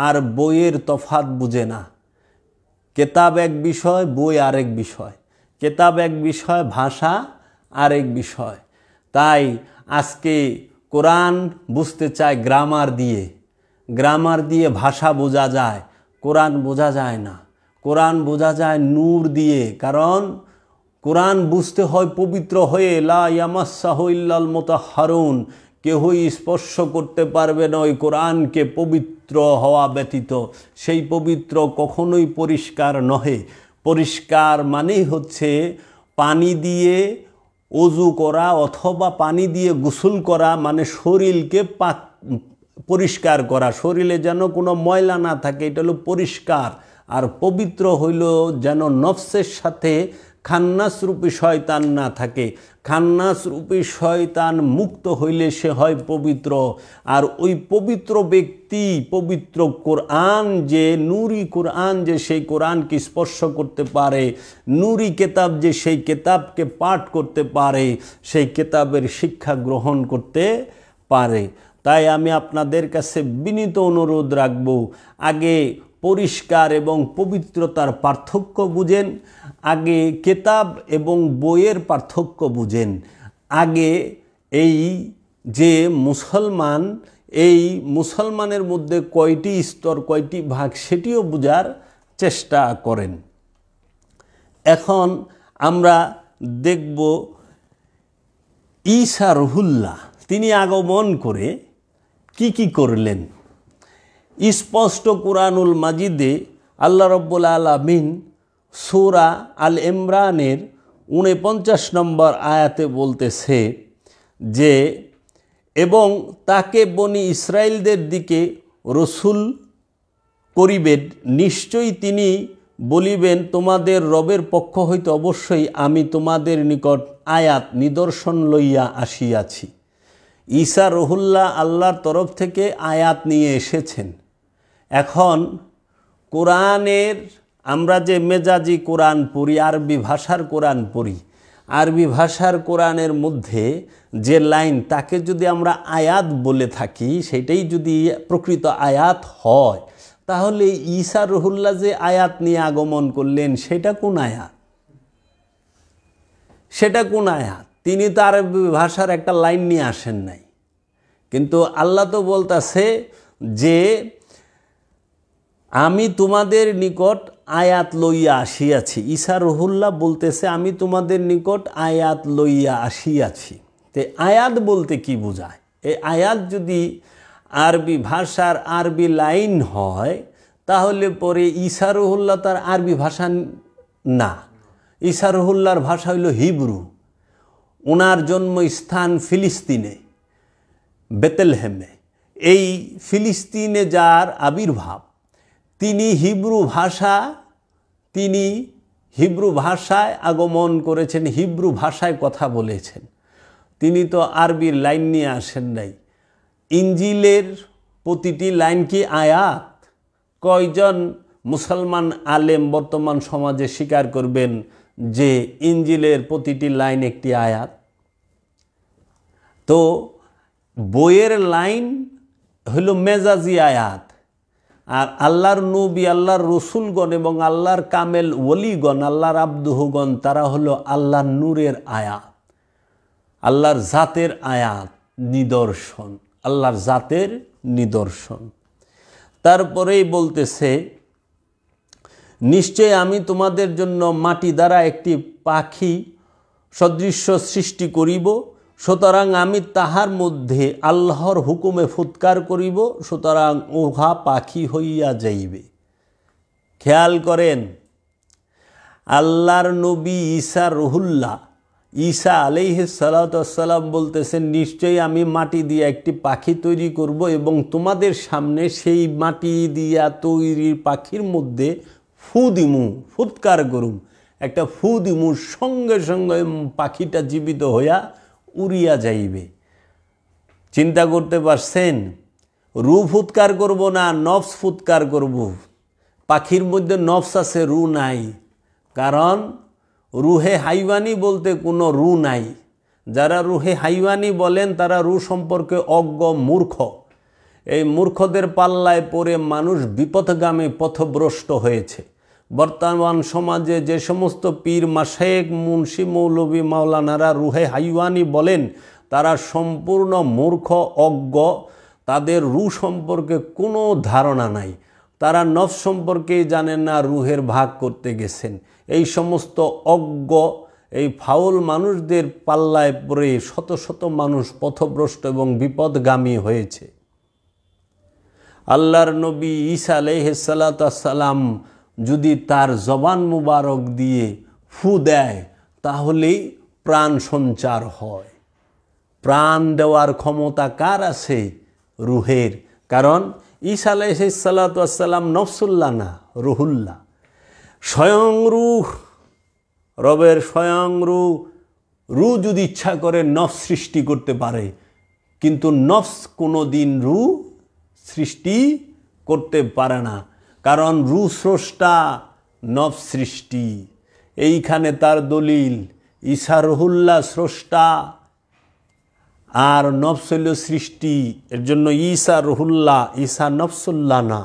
আর বইয়ের তফাৎ বুঝে না। কেতাব এক বিষয়, বই আরেক বিষয়। কেতাব এক বিষয়, ভাষা আরেক বিষয়। তাই আজকে কোরআন বুঝতে চায় গ্রামার দিয়ে, গ্রামার দিয়ে ভাষা বোঝা যায়, কোরআন বোঝা যায় না। কোরআন বোঝা যায় নূর দিয়ে, কারণ কোরআন বুঝতে হয় পবিত্র হয়ে, লা ইয়ামাসসাহু ইল্লাল মুতাহহারুন, কেহই স্পর্শ করতে পারবে না ওই কোরআনকে পবিত্র হওয়া ব্যতীত। সেই পবিত্র কখনোই পরিষ্কার নহে। পরিষ্কার মানেই হচ্ছে পানি দিয়ে অজু করা অথবা পানি দিয়ে গোসল করা, মানে শরীরকে পরিষ্কার করা, শরীরে যেন কোনো ময়লা না থাকে, এটা হলো পরিষ্কার। আর পবিত্র হইল যেন নফসের সাথে খান্নাস রূপী শয়তান না থাকে। খান্নাস রূপী শয়তান মুক্ত হইলে সে হয় পবিত্র। আর ওই পবিত্র ব্যক্তি পবিত্র কোরআন যে নূরি কোরআন যে সেই কোরআনকে স্পর্শ করতে পারে, নূরি কেতাব যে সেই কেতাবকে পাঠ করতে পারে, সেই কেতাবের শিক্ষা গ্রহণ করতে পারে। তাই আমি আপনাদের কাছে বিনীত অনুরোধ রাখব, আগে পরিষ্কার এবং পবিত্রতার পার্থক্য বুঝেন, আগে কেতাব এবং বইয়ের পার্থক্য বুঝেন, আগে এই যে মুসলমান, এই মুসলমানের মধ্যে কয়টি স্তর কয়টি ভাগ সেটিও বোঝার চেষ্টা করেন। এখন আমরা দেখব ঈসা রুহুল্লাহ তিনি আগমন করে কি করলেন। স্পষ্ট কুরআনুল মাজিদে আল্লাহ রব্বুল আলামিন সূরা আল ইমরানের ৪৯ নম্বর আয়াতে বলতেছে যে, এবং তাকে বনি ইসরাইলদের দিকে রসুল করিবেন, নিশ্চয়ই তিনি বলিবেন তোমাদের রবের পক্ষ হইতে অবশ্যই আমি তোমাদের নিকট আয়াত নিদর্শন লইয়া আসিয়াছি। ঈসা রুহুল্লাহ আল্লাহর তরফ থেকে আয়াত নিয়ে এসেছেন। এখন কোরআনের আমরা যে মেজাজি কোরআন পড়ি, আরবি ভাষার কোরআন পড়ি, আরবি ভাষার কোরআনের মধ্যে যে লাইন তাকে যদি আমরা আয়াত বলে থাকি, সেটাই যদি প্রকৃত আয়াত হয়, তাহলে ঈসা রুহুল্লাহ যে আয়াত নিয়ে আগমন করলেন সেটা কোন আয়াত? সেটা কোন আয়াত? তিনি তো আরবি ভাষার একটা লাইন নিয়ে আসেন নাই। কিন্তু আল্লাহ তো বলতেছে যে আমি তোমাদের নিকট আয়াত লইয়া আসিয়াছি। ঈসা রুহুল্লাহ বলতেছে আমি তোমাদের নিকট আয়াত লইয়া আসিয়াছি। তো আয়াত বলতে কি বোঝায়? এই আয়াত যদি আরবি ভাষার আরবি লাইন হয়, তাহলে পরে ঈসা রুহুল্লাহ তার আরবি ভাষা না। ঈসা রুহুল্লাহর ভাষা হইল হিব্রু। ওনার জন্মস্থান ফিলিস্তিনে, বেতেলহেমে। এই ফিলিস্তিনে যার আবির্ভাব, তিনি হিব্রু ভাষায় আগমন করেছেন, হিব্রু ভাষায় কথা বলেছেন। তিনি তো আরবির লাইন নিয়ে আসেন নাই। ইঞ্জিলের প্রতিটি লাইন কি আয়াত? কয়জন মুসলমান আলেম বর্তমান সমাজে স্বীকার করবেন যে ইঞ্জিলের প্রতিটি লাইন একটি আয়াত? তো বইয়ের লাইন হলো মেজাজি আয়াত, আর আল্লাহর নবী, আল্লাহর রসুলগণ এবং আল্লাহর কামেল ওলিগণ, আল্লাহর আব্দুহগণ, তারা হলো আল্লাহর নূরের আয়াত, আল্লাহর জাতের আয়াত, নিদর্শন, আল্লাহর জাতের নিদর্শন। তারপরেই বলতেছে নিশ্চয় আমি তোমাদের জন্য মাটি দ্বারা একটি পাখি সদৃশ্য সৃষ্টি করিব, সুতরাং আমি তাহার মধ্যে আল্লাহর হুকুমে ফুৎকার করিব, সুতরাং উহা পাখি হইয়া যাইবে। খেয়াল করেন, আল্লাহর নবী ঈসা রুহুল্লাহ, ঈসা আলাইহিস সালাতু ওয়াস সালাম বলতেছেন নিশ্চয়ই আমি মাটি দিয়ে একটি পাখি তৈরি করব এবং তোমাদের সামনে সেই মাটি দিয়া তৈরি পাখির মধ্যে ফু দিমু, ফুৎকার করুম, একটা ফু দিমু, সঙ্গে সঙ্গে পাখিটা জীবিত হইয়া উড়িয়া যাইবে। চিন্তা করতে পারছেন? রু ফুৎকার করব না নফস ফুৎকার করব। পাখির মধ্যে নফস আছে, রু নাই, কারণ রুহে হাইওয়ানি বলতে কোনো রু নাই। যারা রুহে হাইওয়ানি বলেন তারা রু সম্পর্কে অজ্ঞ, মূর্খ। এই মূর্খদের পাল্লায় পড়ে মানুষ বিপথগামী, পথভ্রষ্ট হয়েছে। বর্তমান সমাজে যে সমস্ত পীর, মাশায়েখ, মুন্সি, মৌলভী, মাওলানারা রুহে হাইওয়ানি বলেন, তারা সম্পূর্ণ মূর্খ, অজ্ঞ। তাদের রু সম্পর্কে কোনো ধারণা নাই। তারা নফস সম্পর্কেই জানেন না, রুহের ভাগ করতে গেছেন। এই সমস্ত অজ্ঞ, এই ফাউল মানুষদের পাল্লায় পড়ে শত শত মানুষ পথভ্রষ্ট এবং বিপদগামী হয়েছে। আল্লাহর নবী ঈসা আলাইহিস সালাতু ওয়াস সালাম যদি তার জবান মুবারক দিয়ে ফু দেয়, তাহলেই প্রাণ সঞ্চার হয়। প্রাণ দেওয়ার ক্ষমতা কার আছে? রুহের। কারণ ঈসা আলাইহিস সালাতু ওয়াস সালাম নফসুল্লাহ না, রুহুল্লাহ। স্বয়ং রুহ, রবের স্বয়ং রু যদি ইচ্ছা করে নফস সৃষ্টি করতে পারে, কিন্তু নফস কোনো দিন রু সৃষ্টি করতে পারে না, কারণ রু স্রষ্টা, নফস সৃষ্টি। এইখানে তার দলিল, ঈসা রুহুল্লাহ স্রষ্টা আর নফস হইল সৃষ্টি। এর জন্য ঈসা রুহুল্লাহ, ঈসা নফসুল্লাহ না।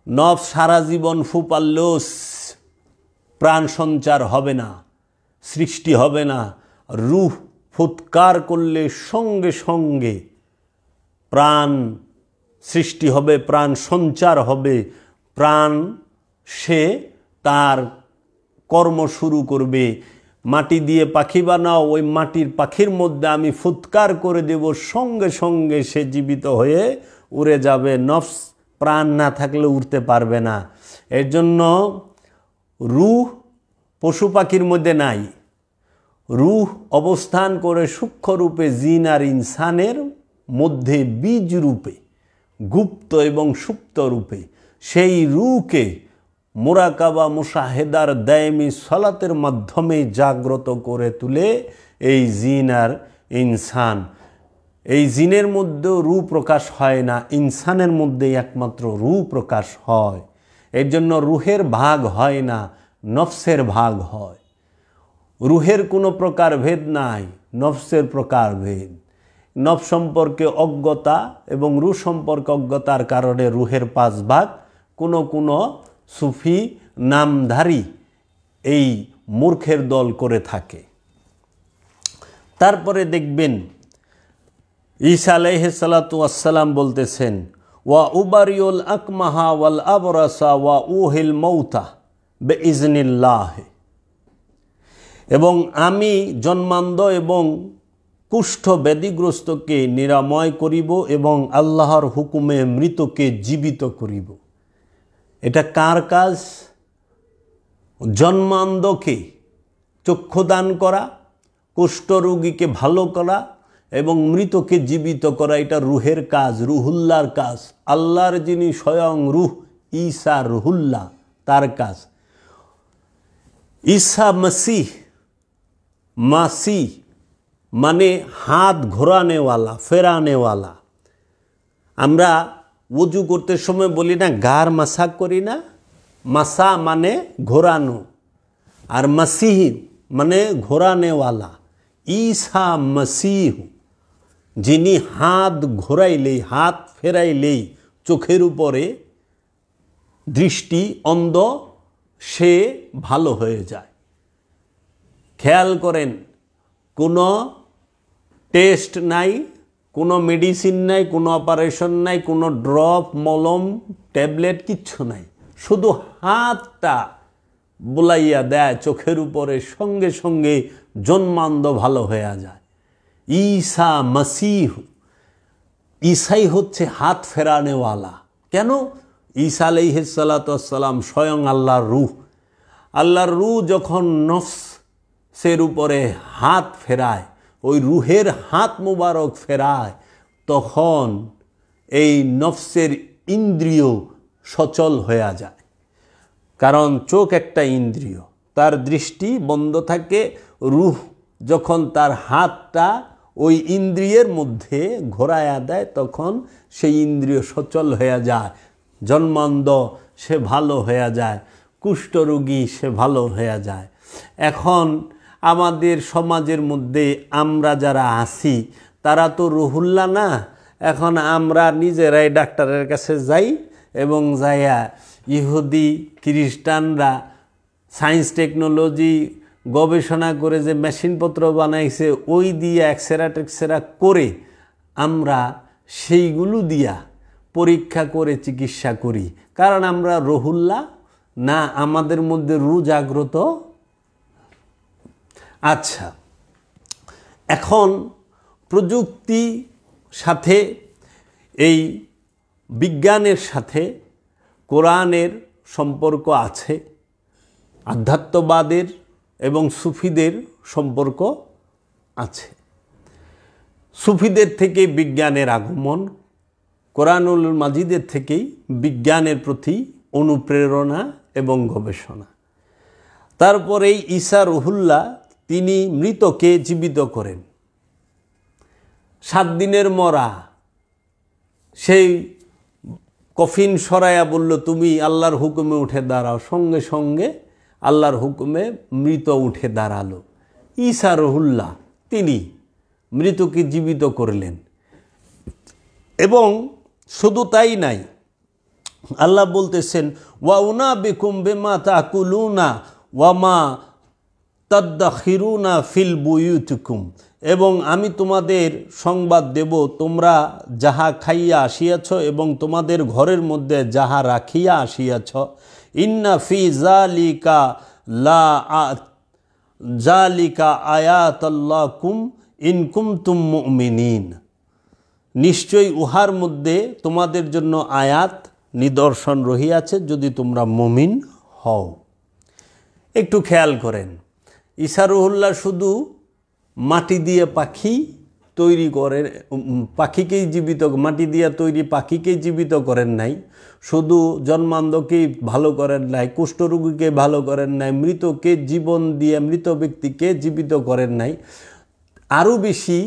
নফস সারা জীবন ফুপাল্লেও প্রাণ সঞ্চার হবে না, সৃষ্টি হবে না। রূহ ফুৎকার করলে সঙ্গে সঙ্গে প্রাণ সৃষ্টি হবে, প্রাণ সঞ্চার হবে, প্রাণ সে তার কর্ম শুরু করবে। মাটি দিয়ে পাখি বানাও, ওই মাটির পাখির মধ্যে আমি ফুৎকার করে দেব, সঙ্গে সঙ্গে সে জীবিত হয়ে উড়ে যাবে। নফস প্রাণ না থাকলে উড়তে পারবে না। এর জন্য রূহ পশু পাখির মধ্যে নাই। রূহ অবস্থান করে সূক্ষ্ম রূপে জিন আর ইনসানের মধ্যে বীজ রূপে, গুপ্ত এবং সুপ্ত রূপে। সেই রূহকে মুরাকাবা মুশাহেদার দায়মি সলাতের মাধ্যমে জাগ্রত করে তুলে এই জিন আর ইনসান। এই জিনের মধ্যেও রূহ প্রকাশ হয় না, ইনসানের মধ্যে একমাত্র রূহ প্রকাশ হয়। এর জন্য রূহের ভাগ হয় না, নফসের ভাগ হয়। রূহের কোনো প্রকার ভেদ নাই, নফসের প্রকার ভেদ। নফস সম্পর্কে অজ্ঞতা এবং রূহ সম্পর্কে অজ্ঞতার কারণে রূহের 5 ভাগ। কোনো সুফি নামধারী এই মূর্খের দল করে থাকে। তারপরে দেখবেন ঈসা আলাইহিস সালাতু ওয়াস সালাম বলতেছেন, ওয়া উবারিউল আকমাহা ওয়াল আবরাসা ওয়া উহিল মৌতা বিইজনিল্লাহ, এবং আমি জন্মান্ধ এবং কুষ্ঠ ব্যাধিগ্রস্তকে নিরাময় করিব এবং আল্লাহর হুকুমে মৃতকে জীবিত করিব। এটা কার কাজ? জন্মান্ধকে চক্ষুদান করা, কুষ্ঠরোগীকে ভালো করা এবং মৃতকে জীবিত করা। এটা রূহের কাজ, রুহুল্লাহর কাজ। আল্লাহর যিনি স্বয়ং রূহ, ঈসা রুহুল্লাহ, তার কাজ। ঈসা মাসিহ মানে হাত ঘোরানেওয়ালা, ফেরানেওয়ালা। আমরা ওযু করতে সময় বলি না গার মাসা করি না? মাসা মানে ঘোরানো, আর মাসিহ মানে ঘোরানেওয়ালা। ঈসা মাসিহ, যিনি হাত ঘোরাইলেই, হাত ফেরাইলেই চোখের উপরে দৃষ্টি অন্ধ সে ভালো হয়ে যায়। খেয়াল করেন, কোনো টেস্ট নাই, কোনো মেডিসিন নাই, কোনো অপারেশন নাই, কোনো ড্রপ, মলম, ট্যাবলেট কিচ্ছু নাই। শুধু হাতটা বুলাইয়া দেয় চোখের উপরে, সঙ্গে সঙ্গে জন্মান্ধ ভালো হয়ে যায়। ঈসা মাসিহ, ঈসাই হচ্ছে হাত ফেরানেওয়ালা। কেন? ঈসা আলাইহিস সালাতু ওয়াস সালাম স্বয়ং আল্লাহর রূহ। আল্লাহর রূহ যখন নফসের উপরে হাত ফেরায়, ওই রূহের হাত মুবারক ফেরায়, তখন এই নফসের ইন্দ্রিয় সচল হয়ে যায়। কারণ চোখ একটা ইন্দ্রিয়, তার দৃষ্টি বন্ধ থাকে। রূহ যখন তার হাতটা ওই ইন্দ্রিয়ের মধ্যে ঘোরায়া দেয়, তখন সেই ইন্দ্রিয় সচল হয়ে যায়। জন্মান্ধ সে ভালো হয়ে যায়, কুষ্ঠরোগী সে ভালো হয়ে যায়। এখন আমাদের সমাজের মধ্যে আমরা যারা আছি তারা তো রুহুল্লাহ না। এখন আমরা নিজেরাই ডাক্তারের কাছে যাই এবং যাইয়া ইহুদি খ্রিস্টানরা সায়েন্স টেকনোলজি গবেষণা করে যে মেশিনপত্র বানাইছে, ওই দিয়ে এক্সরা টেক্সরা করে আমরা সেইগুলো দিয়া পরীক্ষা করে চিকিৎসা করি। কারণ আমরা রুহুল্লাহ না, আমাদের মধ্যে রূহ জাগ্রত। আচ্ছা, এখন প্রযুক্তি সাথে, এই বিজ্ঞানের সাথে কোরআনের সম্পর্ক আছে, আধ্যাত্মবাদের এবং সুফিদের সম্পর্ক আছে। সুফিদের থেকে বিজ্ঞানের আগমন, কোরআনুল মাজিদের থেকেই বিজ্ঞানের প্রতি অনুপ্রেরণা এবং গবেষণা। তারপরেই ঈসা রুহুল্লাহ তিনি মৃতকে জীবিত করেন। 7 দিনের মরা সেই কফিন সরাইয়া বলল, তুমি আল্লাহর হুকুমে উঠে দাঁড়াও। সঙ্গে সঙ্গে আল্লাহর হুকুমে মৃত উঠে দাঁড়ালো। ঈসা রুহুল্লাহ তিনি মৃতকে জীবিত করলেন। এবং শুধু তাই নাই, আল্লাহ বলতেছেন, ওয়া উনাবিকুম বিমা তাকুলুনা ওয়া মা তাদাখিরুনা ফিল বুয়ুতিকুম, এবং আমি তোমাদের সংবাদ দেব তোমরা যাহা খাইয়া আসিয়াছ এবং তোমাদের ঘরের মধ্যে যাহা রাখিয়া আসিয়াছ। ইন্না ফি যালিকা আয়াতাল্লাকুম ইন কুনতুম মুমিনিন, নিশ্চয়ই উহার মধ্যে তোমাদের জন্য আয়াত নিদর্শন রহিয়াছে যদি তোমরা মুমিন হও। একটু খেয়াল করেন, ঈসা রুহুল্লাহ শুধু মাটি দিয়ে পাখি তৈরি করেন, পাখিকেই জীবিত, মাটি দিয়ে তৈরি পাখিকেই জীবিত করেন নাই, শুধু জন্মান্ধকেই ভালো করেন নাই, কুষ্ঠরোগীকে ভালো করেন নাই, মৃতকে জীবন দিয়ে মৃত ব্যক্তিকে জীবিত করেন নাই। আরও বেশি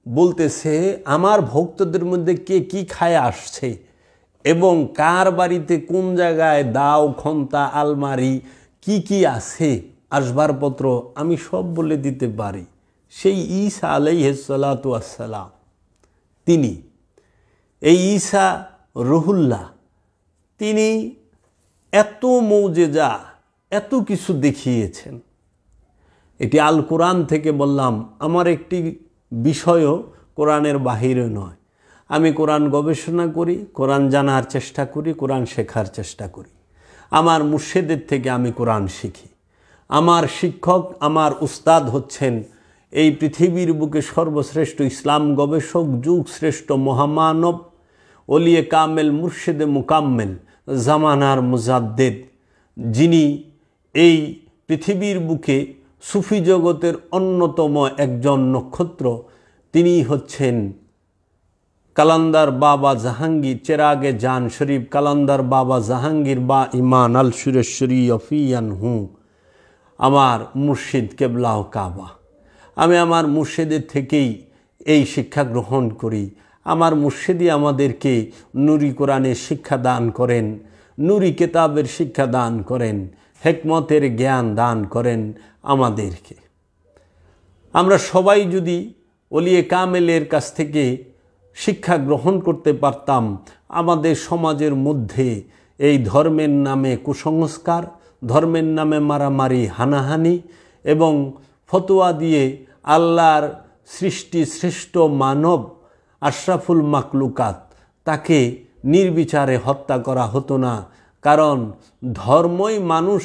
বলতেছে, আমার ভক্তদের মধ্যে কে কি খায় আসছে এবং কার বাড়িতে কোন জায়গায় দাও, খন্তা, আলমারি কি কি আছে, আসবাবপত্র আমি সব বলে দিতে পারি। সেই ঈসা আলাইহিস সালাতু ওয়াস সালাম, তিনি এই ঈসা রুহুল্লাহ তিনি এত মৌজেজা, এত কিছু দেখিয়েছেন। এটি আল কোরআন থেকে বললাম, আমার একটি বিষয়ও কোরআনের বাহিরে নয়। আমি কোরআন গবেষণা করি, কোরআন জানার চেষ্টা করি, কোরআন শেখার চেষ্টা করি। আমার মুর্শিদের থেকে আমি কোরআন শিখি। আমার শিক্ষক, আমার উস্তাদ হচ্ছেন এই পৃথিবীর বুকে সর্বশ্রেষ্ঠ ইসলাম গবেষক, যুগ শ্রেষ্ঠ মহামানব, ওলিয়ে কামেল, মুর্শিদে মুকাম্মেল, জামানার মুজাদ্দেদ, যিনি এই পৃথিবীর বুকে সুফি জগতের অন্যতম একজন নক্ষত্র। তিনি হচ্ছেন কালান্দার বাবা জাহাঙ্গীর, চেরাগে জান শরীফ কালান্দার বাবা জাহাঙ্গীর বা ইমান আল সুরেশ্বরী অফিয়ান হুঁ, আমার মুর্শিদ কেবলাহ কাবা। আমি আমার মুর্শিদের থেকেই এই শিক্ষা গ্রহণ করি। আমার মুর্শিদই আমাদেরকে নুরি কোরআনের শিক্ষা দান করেন, নুরি কিতাবের শিক্ষা দান করেন, হেকমতের জ্ঞান দান করেন আমাদেরকে। আমরা সবাই যদি ওলিয়ে কামেলের কাছ থেকে শিক্ষা গ্রহণ করতে পারতাম, আমাদের সমাজের মধ্যে এই ধর্মের নামে কুসংস্কার, ধর্মের নামে মারামারি, হানাহানি এবং ফতোয়া দিয়ে আল্লাহর সৃষ্টি শ্রেষ্ঠ মানব আশরাফুল মাকলুকাত তাকে নির্বিচারে হত্যা করা হতো না। কারণ ধর্মই মানুষ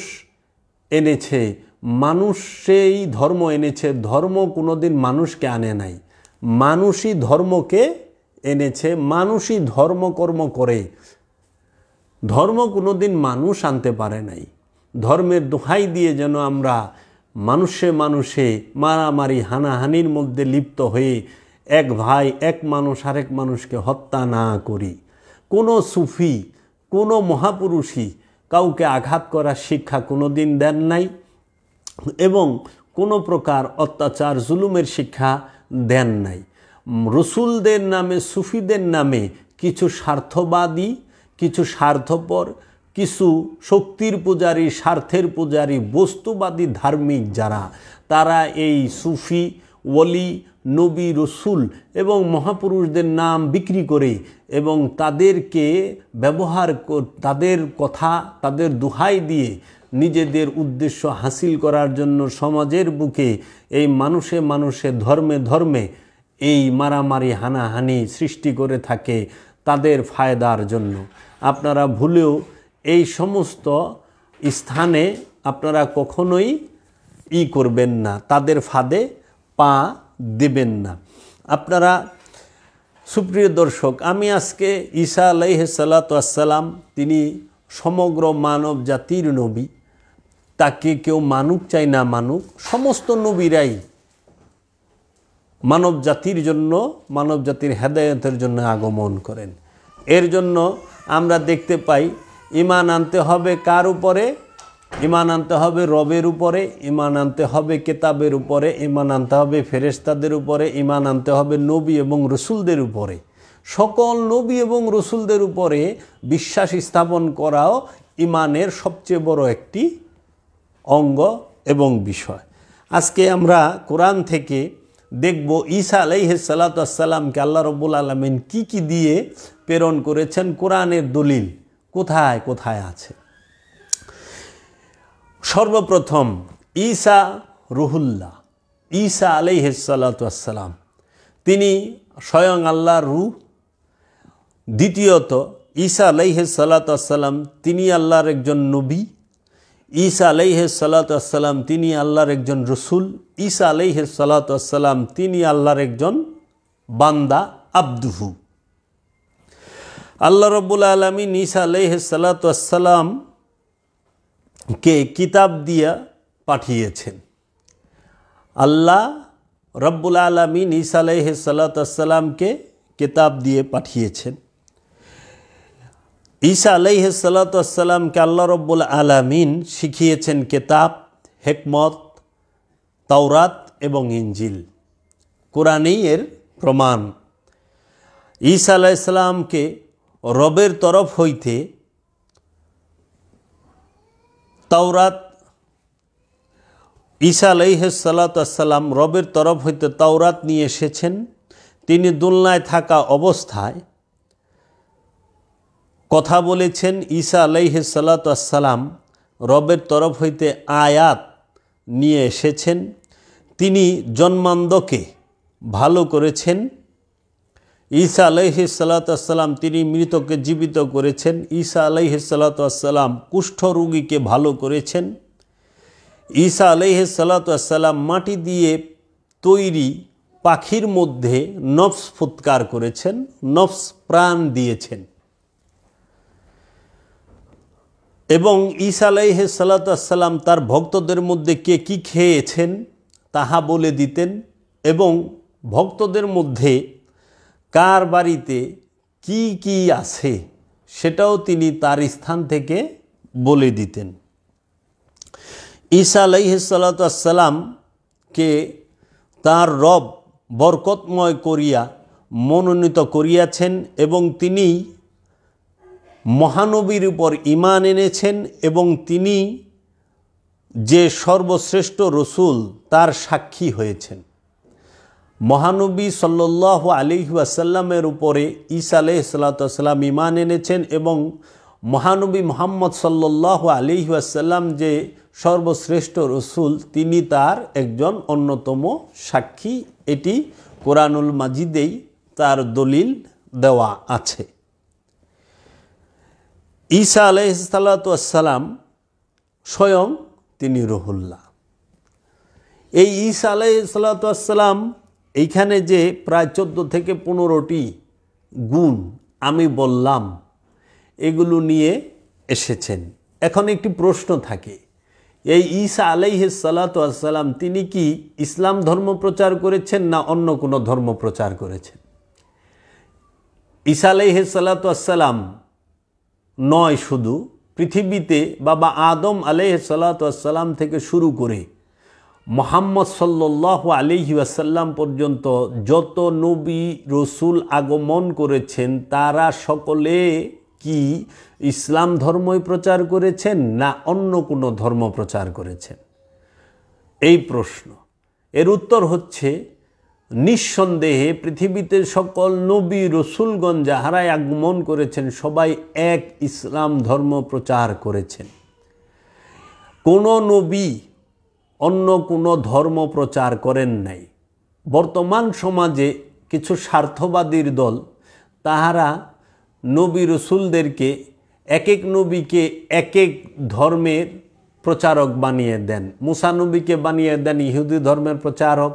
এনেছে, মানুষ সেই ধর্ম এনেছে, ধর্ম কোনোদিন মানুষকে আনে নাই, মানুষই ধর্মকে এনেছে, মানুষই ধর্মকর্ম করে, ধর্ম কোনোদিন মানুষ আনতে পারে নাই। ধর্মের দোহাই দিয়ে যেন আমরা মানুষে মানুষে মারামারি হানাহানির মধ্যে লিপ্ত হয়ে এক ভাই, এক মানুষ আরেক মানুষকে হত্যা না করি। কোনো সুফি, কোনো মহাপুরুষই কাউকে আঘাত করার শিক্ষা কোনো দিন দেন নাই এবং কোনো প্রকার অত্যাচার জুলুমের শিক্ষা দেন নাই। রসুলদের নামে, সুফিদের নামে কিছু স্বার্থবাদী, কিছু স্বার্থপর, কিছু শক্তির পূজারী, স্বার্থের পূজারী, বস্তুবাদী ধার্মিক যারা, তারা এই সুফি, ওলি, নবী, রসুল এবং মহাপুরুষদের নাম বিক্রি করে এবং তাদেরকে ব্যবহার, তাদের কথা, তাদের দোহাই দিয়ে নিজেদের উদ্দেশ্য হাসিল করার জন্য সমাজের বুকে এই মানুষে মানুষে, ধর্মে ধর্মে এই মারামারি হানাহানি সৃষ্টি করে থাকে তাদের ফায়দার জন্য। আপনারা ভুলেও এই সমস্ত স্থানে আপনারা কখনোই করবেন না, তাদের ফাঁদে পা দেবেন না। আপনারা সুপ্রিয় দর্শক, আমি আজকে ঈসা আলাইহিস সালাতু ওয়াস সালাম, তিনি সমগ্র মানব জাতির নবী। তাকে কেউ মানুক চাই না মানুক, সমস্ত নবীরাই মানব জাতির জন্য, মানব জাতির হেদায়েতের জন্য আগমন করেন। এর জন্য আমরা দেখতে পাই ঈমান আনতে হবে কার উপরে? ঈমান আনতে হবে রবের উপরে, ঈমান আনতে হবে কিতাবের উপরে, ঈমান আনতে হবে ফেরেশতাদের উপরে, ঈমান আনতে হবে নবী এবং রসুলদের উপরে। সকল নবী এবং রসুলদের উপরে বিশ্বাস স্থাপন করাও ঈমানের সবচেয়ে বড় একটি অঙ্গ এবং বিষয়। আজকে আমরা কোরআন থেকে দেখব ঈসা আলাইহিস সালাতু ওয়াস সালামকে আল্লাহ রাব্বুল আলামিন কি কি দিয়ে প্রেরণ করেছেন, কোরআনের দলিল কোথায় কোথায় আছে। সর্বপ্রথম ঈসা রুহুল্লাহ, ঈসা আলাইহিস সালাতু ওয়াস সালাম তিনি স্বয়ং আল্লাহর রূহ। দ্বিতীয়ত ঈসা আলাইহিস সালাতু ওয়াস সালাম তিনি আল্লাহর একজন নবী। ঈসা আলাইহিস সালাতু ওয়াস সালাম তিনি আল্লাহর একজন রসুল। ঈসা আলাইহিস সালাতু ওয়াস সালাম তিনি আল্লাহর একজন বান্দা, আব্দুহু। আল্লাহ রাব্বুল আলামিন ঈসা আলাইহিস সালাতু ওয়াস সালাম কে কিতাব দিয়া পাঠিয়েছেন। আল্লাহ রাব্বুল আলামিন ঈসা আলাইহিস সালাতু ওয়াস সালামকে কিতাব দিয়ে পাঠিয়েছেন। ঈসা আলাইহিস সালাতু ওয়াস সালামকে আল্লাহ রাব্বুল আলামিন শিখিয়েছেন কিতাব, হিকমত, তাওরাত এবং ইনজিল। কোরআনই এর প্রমাণ। ঈসা আলাইহিস সালামকে রবের তরফ হইতে তাওরাত, ঈসা আলাইহিস সালাতু ওয়াস সালাম রবের তরফ হইতে তাওরাত নিয়ে এসেছেন। তিনি দুনিয়ায় থাকা অবস্থায় কথা বলেছেন। ঈসা আলাইহিস সালাতু ওয়াস সালাম রবের তরফ হইতে আয়াত নিয়ে এসেছেন। তিনি জন্মান্ধকে ভালো করেছেন। ঈসা আলাইহিস সালাতু ওয়াস সালাম তিনি মৃতকে জীবিত করেছেন। ঈসা আলাইহিস সালাতু ওয়াস সালাম কুষ্ঠ রোগীকে ভালো করেছেন। ঈসা আলাইহিস সালাতু ওয়াস সালাম মাটি দিয়ে তৈরি পাখির মধ্যে নফস ফুৎকার করেছেন, নফস প্রাণ দিয়েছেন। এবং ঈসা আলাইহিস সালাতু ওয়াস সালাম তার ভক্তদের মধ্যে কে কি খেয়েছেন তাহা বলে দিতেন, এবং ভক্তদের মধ্যে কার বাড়িতে কি কি আছে সেটাও তিনি তার স্থান থেকে বলে দিতেন। ঈসা আলাইহিস সালাতু ওয়াস সালামকে তার রব বরকতময় করিয়া মনোনীত করিয়াছেন, এবং তিনি মহানবীর উপর ঈমান এনেছেন, এবং তিনি যে সর্বশ্রেষ্ঠ রসুল তার সাক্ষী হয়েছেন। মহানবী সাল্লাল্লাহু আলাইহি ওয়াসাল্লামের উপরে ঈসা আলাইহিস সালাতু ওয়াস সালাম ঈমান এনেছেন, এবং মহানবী মুহাম্মদ সাল্লাল্লাহু আলাইহি ওয়াসাল্লাম যে সর্বশ্রেষ্ঠ রসুল তিনি তার একজন অন্যতম সাক্ষী। এটি কোরআনুল মাজিদেই তার দলিল দেওয়া আছে। ঈসা আলাইহিস সালাতু ওয়াস সালাম স্বয়ং তিনি রুহুল্লাহ। এই ঈসা আলাইহিস সালাতু ওয়াস সালাম এইখানে যে প্রায় 14 থেকে 15টি গুণ আমি বললাম এগুলো নিয়ে এসেছেন। এখন একটি প্রশ্ন থাকে, এই ঈসা আলাইহিস সালাতু ওয়াস সালাম তিনি কি ইসলাম ধর্ম প্রচার করেছেন না অন্য কোনো ধর্ম প্রচার করেছেন? ঈসা আলাইহিস সালাতু ওয়াস সালাম নয়, শুধু পৃথিবীতে বাবা আদম আলাইহিস সালাতু ওয়াস সালাম থেকে শুরু করে মুহাম্মদ সাল্লাল্লাহু আলাইহি ওয়াসাল্লাম পর্যন্ত যত নবী রসুল আগমন করেছেন তারা সকলে কি ইসলাম ধর্মই প্রচার করেছেন না অন্য কোনো ধর্ম প্রচার করেছেন? এই প্রশ্ন, এর উত্তর হচ্ছে নিঃসন্দেহে পৃথিবীতে সকল নবী রসুলগণ যাহারাই আগমন করেছেন সবাই এক ইসলাম ধর্ম প্রচার করেছেন। কোনো নবী অন্য কোনো ধর্ম প্রচার করেন নাই। বর্তমান সমাজে কিছু স্বার্থবাদীর দল তাহারা নবী রসুলদেরকে এক এক নবীকে এক এক ধর্মের প্রচারক বানিয়ে দেন। মুসা নবীকে বানিয়ে দেন ইহুদি ধর্মের প্রচারক,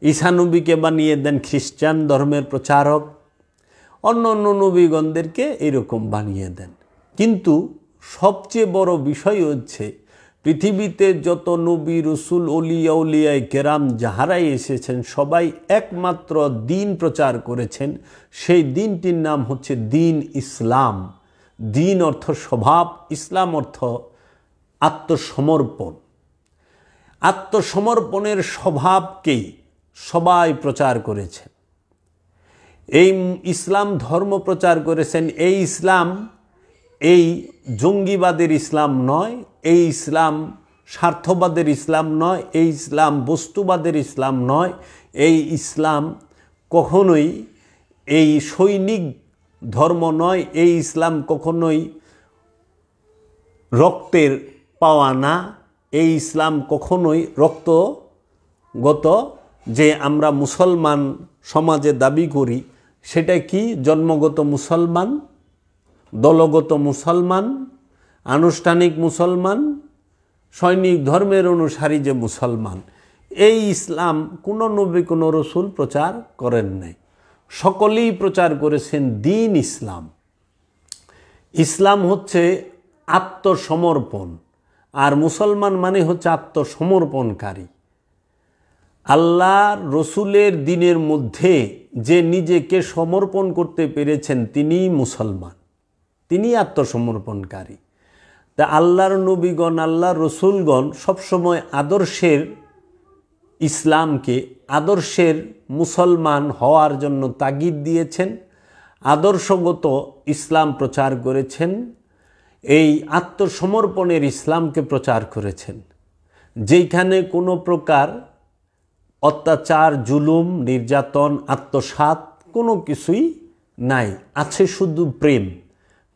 ঈসা নবীকে বানিয়ে দেন খ্রিস্টান ধর্মের প্রচারক, অন্য অন্য নবীগণদেরকে এরকম বানিয়ে দেন। কিন্তু সবচেয়ে বড় বিষয় হচ্ছে পৃথিবীতে যত নবী রসুল ওলিয়া উলিয়ায়ে কেরাম যাহারাই এসেছেন সবাই একমাত্র দিন প্রচার করেছেন। সেই দিনটির নাম হচ্ছে দিন ইসলাম। দিন অর্থ স্বভাব, ইসলাম অর্থ আত্মসমর্পণ। আত্মসমর্পণের স্বভাবকেই সবাই প্রচার করেছেন। এই ইসলাম ধর্ম প্রচার করেছেন। এই ইসলাম এই জঙ্গিবাদের ইসলাম নয়, এই ইসলাম স্বার্থবাদের ইসলাম নয়, এই ইসলাম বস্তুবাদের ইসলাম নয়, এই ইসলাম কখনোই এই সৈনিক ধর্ম নয়, এই ইসলাম কখনোই রক্তের পাওয়া না, এই ইসলাম কখনোই রক্তগত যে আমরা মুসলমান সমাজে দাবি করি সেটা কি জন্মগত মুসলমান, দলগত মুসলমান, আনুষ্ঠানিক মুসলমান, সৈনিক ধর্মের অনুসারী যে মুসলমান, এই ইসলাম কোনো নবী কোনো রসুল প্রচার করেন নাই। সকলেই প্রচার করেছেন দ্বীন ইসলাম। ইসলাম হচ্ছে আত্মসমর্পণ, আর মুসলমান মানে হচ্ছে আত্মসমর্পণকারী। আল্লাহ রসুলের দ্বীনের মধ্যে যে নিজেকে সমর্পণ করতে পেরেছেন তিনিই মুসলমান, তিনি আত্মসমর্পণকারী। তা আল্লাহর নবীগণ, আল্লাহর রসুলগণ সবসময় আদর্শের ইসলামকে, আদর্শের মুসলমান হওয়ার জন্য তাগিদ দিয়েছেন, আদর্শগত ইসলাম প্রচার করেছেন, এই আত্মসমর্পণের ইসলামকে প্রচার করেছেন, যেখানে কোনো প্রকার অত্যাচার, জুলুম, নির্যাতন, আত্মসাৎ কোনো কিছুই নাই, আছে শুধু প্রেম।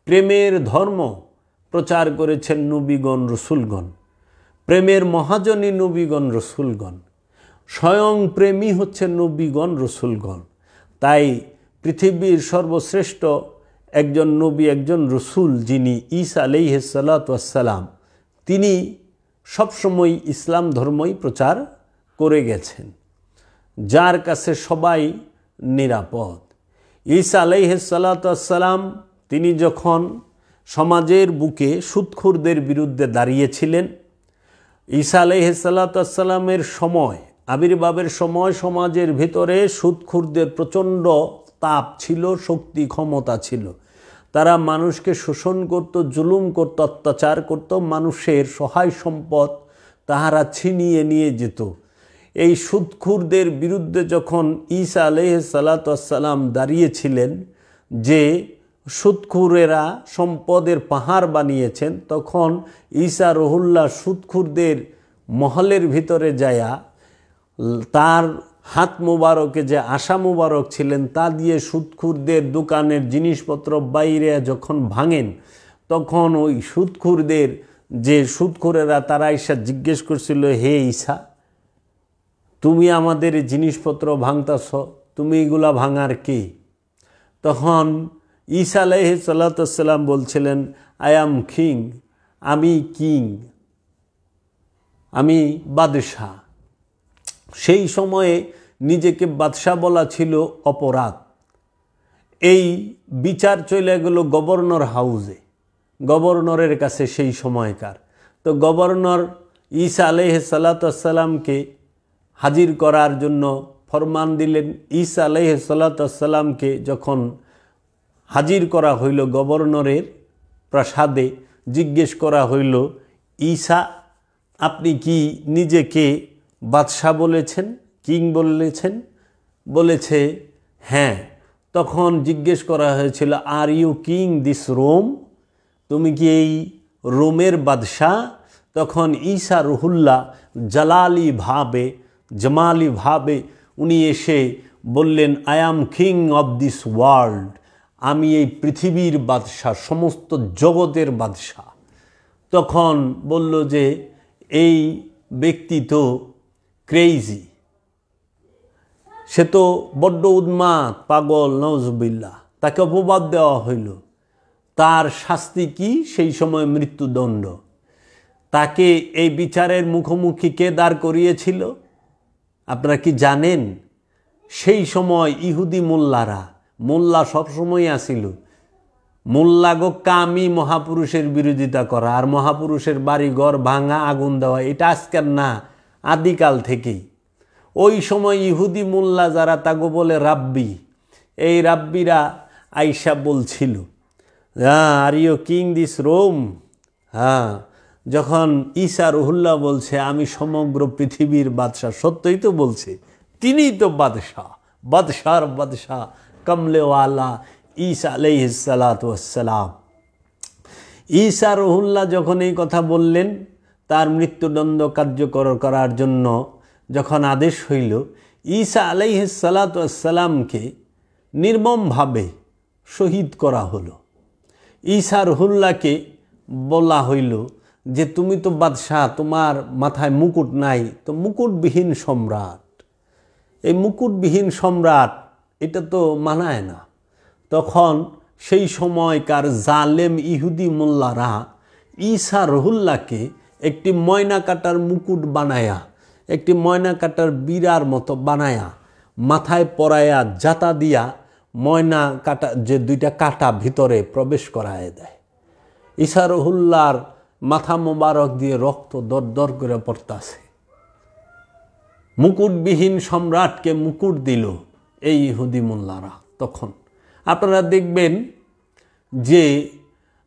প্রেমের ধর্ম প্রচার করেছেন নবীগণ রসুলগণ। প্রেমের মহাজনী নবীগণ রসুলগণ, স্বয়ং প্রেমী হচ্ছে নবীগণ রসুলগণ। তাই পৃথিবীর সর্বশ্রেষ্ঠ একজন নবী, একজন রসুল যিনি ঈসা আলাইহিস সালাতু ওয়াস সালাম, তিনি সবসময় ইসলাম ধর্মই প্রচার করে গেছেন, যার কাছে সবাই নিরাপদ। ঈসা আলাইহিস সালাতু ওয়াস সালাম তিনি যখন সমাজের বুকে সুদখোরদের বিরুদ্ধে দাঁড়িয়েছিলেন, ঈসা আলাইহিস সালাতু ওয়াস সালামের সময়, আবির্ভাবের সময় সমাজের ভিতরে সুদখোরদের প্রচণ্ড তাপ ছিল, শক্তি ক্ষমতা ছিল। তারা মানুষকে শোষণ করত, জুলুম করত, অত্যাচার করত, মানুষের সহায় সম্পদ তাহারা ছিনিয়ে নিয়ে যেত। এই সুদখোরদের বিরুদ্ধে যখন ঈসা আলাইহিস সালাতু ওয়াস সালাম দাঁড়িয়েছিলেন, যে সুদখোরেরা সম্পদের পাহাড় বানিয়েছেন, তখন ঈসা রহুল্লাহ সুদখোরদের মহলের ভিতরে যায়া তার হাত মুবারকে যে আশা মুবারক ছিলেন তা দিয়ে সুদখোরদের দোকানের জিনিসপত্র বাইরে যখন ভাঙেন, তখন ওই সুদখোরদের যে সুদখোরেরা তারা ঈসা জিজ্ঞেস করছিল, হে ঈসা, তুমি আমাদের জিনিসপত্র ভাঙতাছ, তুমি এগুলা ভাঙার কে? তখন ঈসা আলাইহিস সালাতু ওয়াস সালাম বলছিলেন, আই অ্যাম কিং, আমি কিং, আমি বাদশাহ। সেই সময়ে নিজেকে বাদশাহ বলা ছিল অপরাধ। এই বিচার চলে গেল গভর্নর হাউসে, গভর্নরের কাছে সেই সময়কার। তো গভর্নর ঈসা আলাইহিস সালাতু ওয়াস সালামকে হাজির করার জন্য ফরমান দিলেন। ঈসা আলাইহিস সালাতু ওয়াস সালামকে যখন হাজির করা হইল গভর্নরের প্রাসাদে, জিজ্ঞেস করা হইল, ঈসা, আপনি কি নিজেকে বাদশাহ বলেছেন, কিং বলেছেন? বলেছে হ্যাঁ। তখন জিজ্ঞেস করা হয়েছিল, are you king this Rome, তুমি কি এই রোমের বাদশাহ? তখন ঈসা রুহুল্লাহ জামালি ভাবে উনি এসে বললেন, I am king of this world, আমি এই পৃথিবীর বাদশাহ, সমস্ত জগতের বাদশাহ। তখন বলল যে এই ব্যক্তি তো ক্রেজি, সে তো বড্ড উন্মাদ, পাগল, নাউজুবিল্লাহ। তাকে অপবাদ দেওয়া হইল। তার শাস্তি কি? সেই সময় মৃত্যুদণ্ড। তাকে এই বিচারের মুখোমুখি কে দাঁড় করিয়েছিল আপনারা কি জানেন? সেই সময় ইহুদি মোল্লা সবসময় আসিল। মোল্লাগো কামি মহাপুরুষের বিরোধিতা করা আর মহাপুরুষের বাড়িঘর ভাঙা, আগুন দেওয়া, এটা আজকের না, আদিকাল থেকেই। ওই সময় ইহুদি মোল্লা যারা, তাগো বলে রাব্বি, এই রাব্বিরা আইসা বলছিল, are you king this Rome, হ্যাঁ, যখন ঈসা রুহুল্লাহ বলছে আমি সমগ্র পৃথিবীর বাদশাহ, সত্যই তো বলছে, তিনিই তো বাদশাহ, বাদশার বাদশাহ কমলেওয়ালা ঈসা আলাইহিস সালাতু ওয়াস সালাম। ঈসা রুহুল্লাহ যখন এই কথা বললেন, তার মৃত্যুদণ্ড কার্যকর করার জন্য যখন আদেশ হইল, ঈসা আলাইহিস সালাতু ওয়াস সালামকে নির্মমভাবে শহীদ করা হলো। ঈসা রুহুল্লাহকে বলা হইল যে তুমি তো বাদশাহ, তোমার মাথায় মুকুট নাই, তো মুকুটবিহীন সম্রাট। এই মুকুটবিহীন সম্রাট এটা তো মানায় না। তখন সেই সময়কার জালেম ইহুদি মোল্লারা ঈসা রুহুল্লাহকে একটি ময়না কাটার মুকুট বানায়া, একটি ময়না কাটার বিড়ার মতো বানায়া, মাথায় পরায়া জাতা দিয়া ময়না কাটা যে দুইটা কাটা ভিতরে প্রবেশ করায় দেয়। ঈসা রুহুল্লাহর মাথা মোবারক দিয়ে রক্ত দর দর করে পড়তাছে। মুকুটবিহীন সম্রাটকে মুকুট দিল এই ইহুদি মোল্লারা। তখন আপনারা দেখবেন যে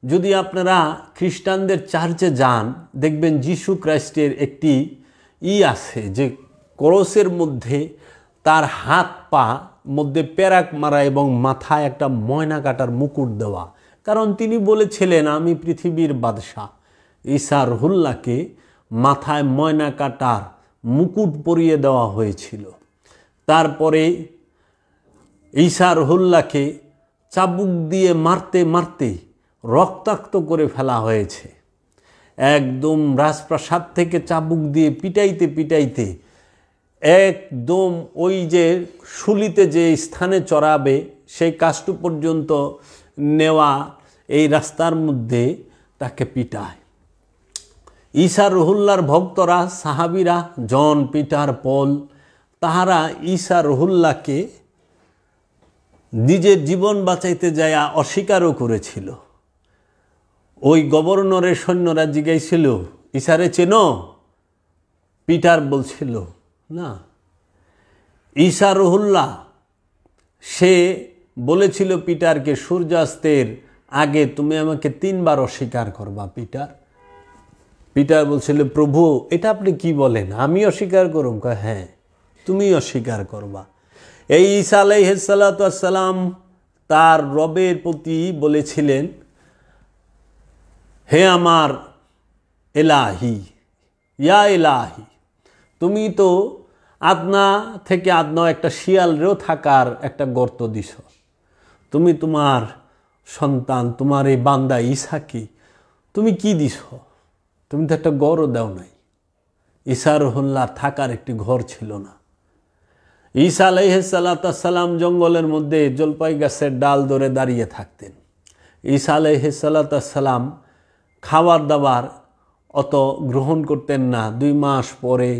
যদি আপনারা খ্রিস্টানদের চার্চে যান, দেখবেন যিশু খ্রিস্টের একটি আছে যে ক্রসের মধ্যে তার হাত পা মধ্যে পেরাক মারা এবং মাথায় একটা ময়না কাটার মুকুট দেওয়া। কারণ তিনি বলেছিলেন আমি পৃথিবীর বাদশাহ। ঈসা রুহুল্লাহকে মাথায় ময়না কাটার মুকুট পরিয়ে দেওয়া হয়েছিল। তারপরে ঈসা রুহুল্লাহকে চাবুক দিয়ে মারতে মারতে রক্তাক্ত করে ফেলা হয়েছে। একদম রাজপ্রাসাদ থেকে চাবুক দিয়ে পিটাইতে পিটাইতে একদম ওই যে শুলিতে যে স্থানে চড়াবে সেই কাষ্ঠ পর্যন্ত নেওয়া এই রাস্তার মধ্যে তাকে পিটায়। ঈসা রুহুল্লাহর ভক্তরা, সাহাবীরা, জন, পিটার, পল, তাহারা ঈসা রুহুল্লাহকে নিজের জীবন বাঁচাইতে যায় অস্বীকারও করেছিল। ওই গভর্নরের সৈন্যরা জিজ্ঞাসিল ঈসারে চেনো? পিটার বলছিল না। ঈসা রুহুল্লাহ সে বলেছিল পিটারকে সূর্যাস্তের আগে তুমি আমাকে 3 বার অস্বীকার করবা। পিটার বলছিল প্রভু এটা আপনি কি বলেন, আমি অস্বীকার করুম? হ্যাঁ তুমি অস্বীকার করবা। এই ঈসা আলাইহিস সালাতু ওয়াস সালাম তার রবের প্রতি বলেছিলেন হে আমার এলাহি, ইয়া এলাহি, তুমি তো আদনা থেকে আদনা একটা শিয়ালরেও থাকার একটা গর্ত দিছ। তুমি তোমার সন্তান, তোমার এই বান্দা ঈসাকে তুমি কি দিছ? তুমি তো একটা ঘরও দাও নাই। ঈসা রুহুল্লাহর থাকার একটি ঘর ছিল না। ঈসা আলাইহিস সালাতু ওয়াস সালাম জঙ্গলের মধ্যে জলপাই গাছের ডাল ধরে দাঁড়িয়ে থাকতেন। ঈসা আলাইহিস সালাতু ওয়াস সালাম খাবার দাবার অত গ্রহণ করতেন না। 2 মাস পরে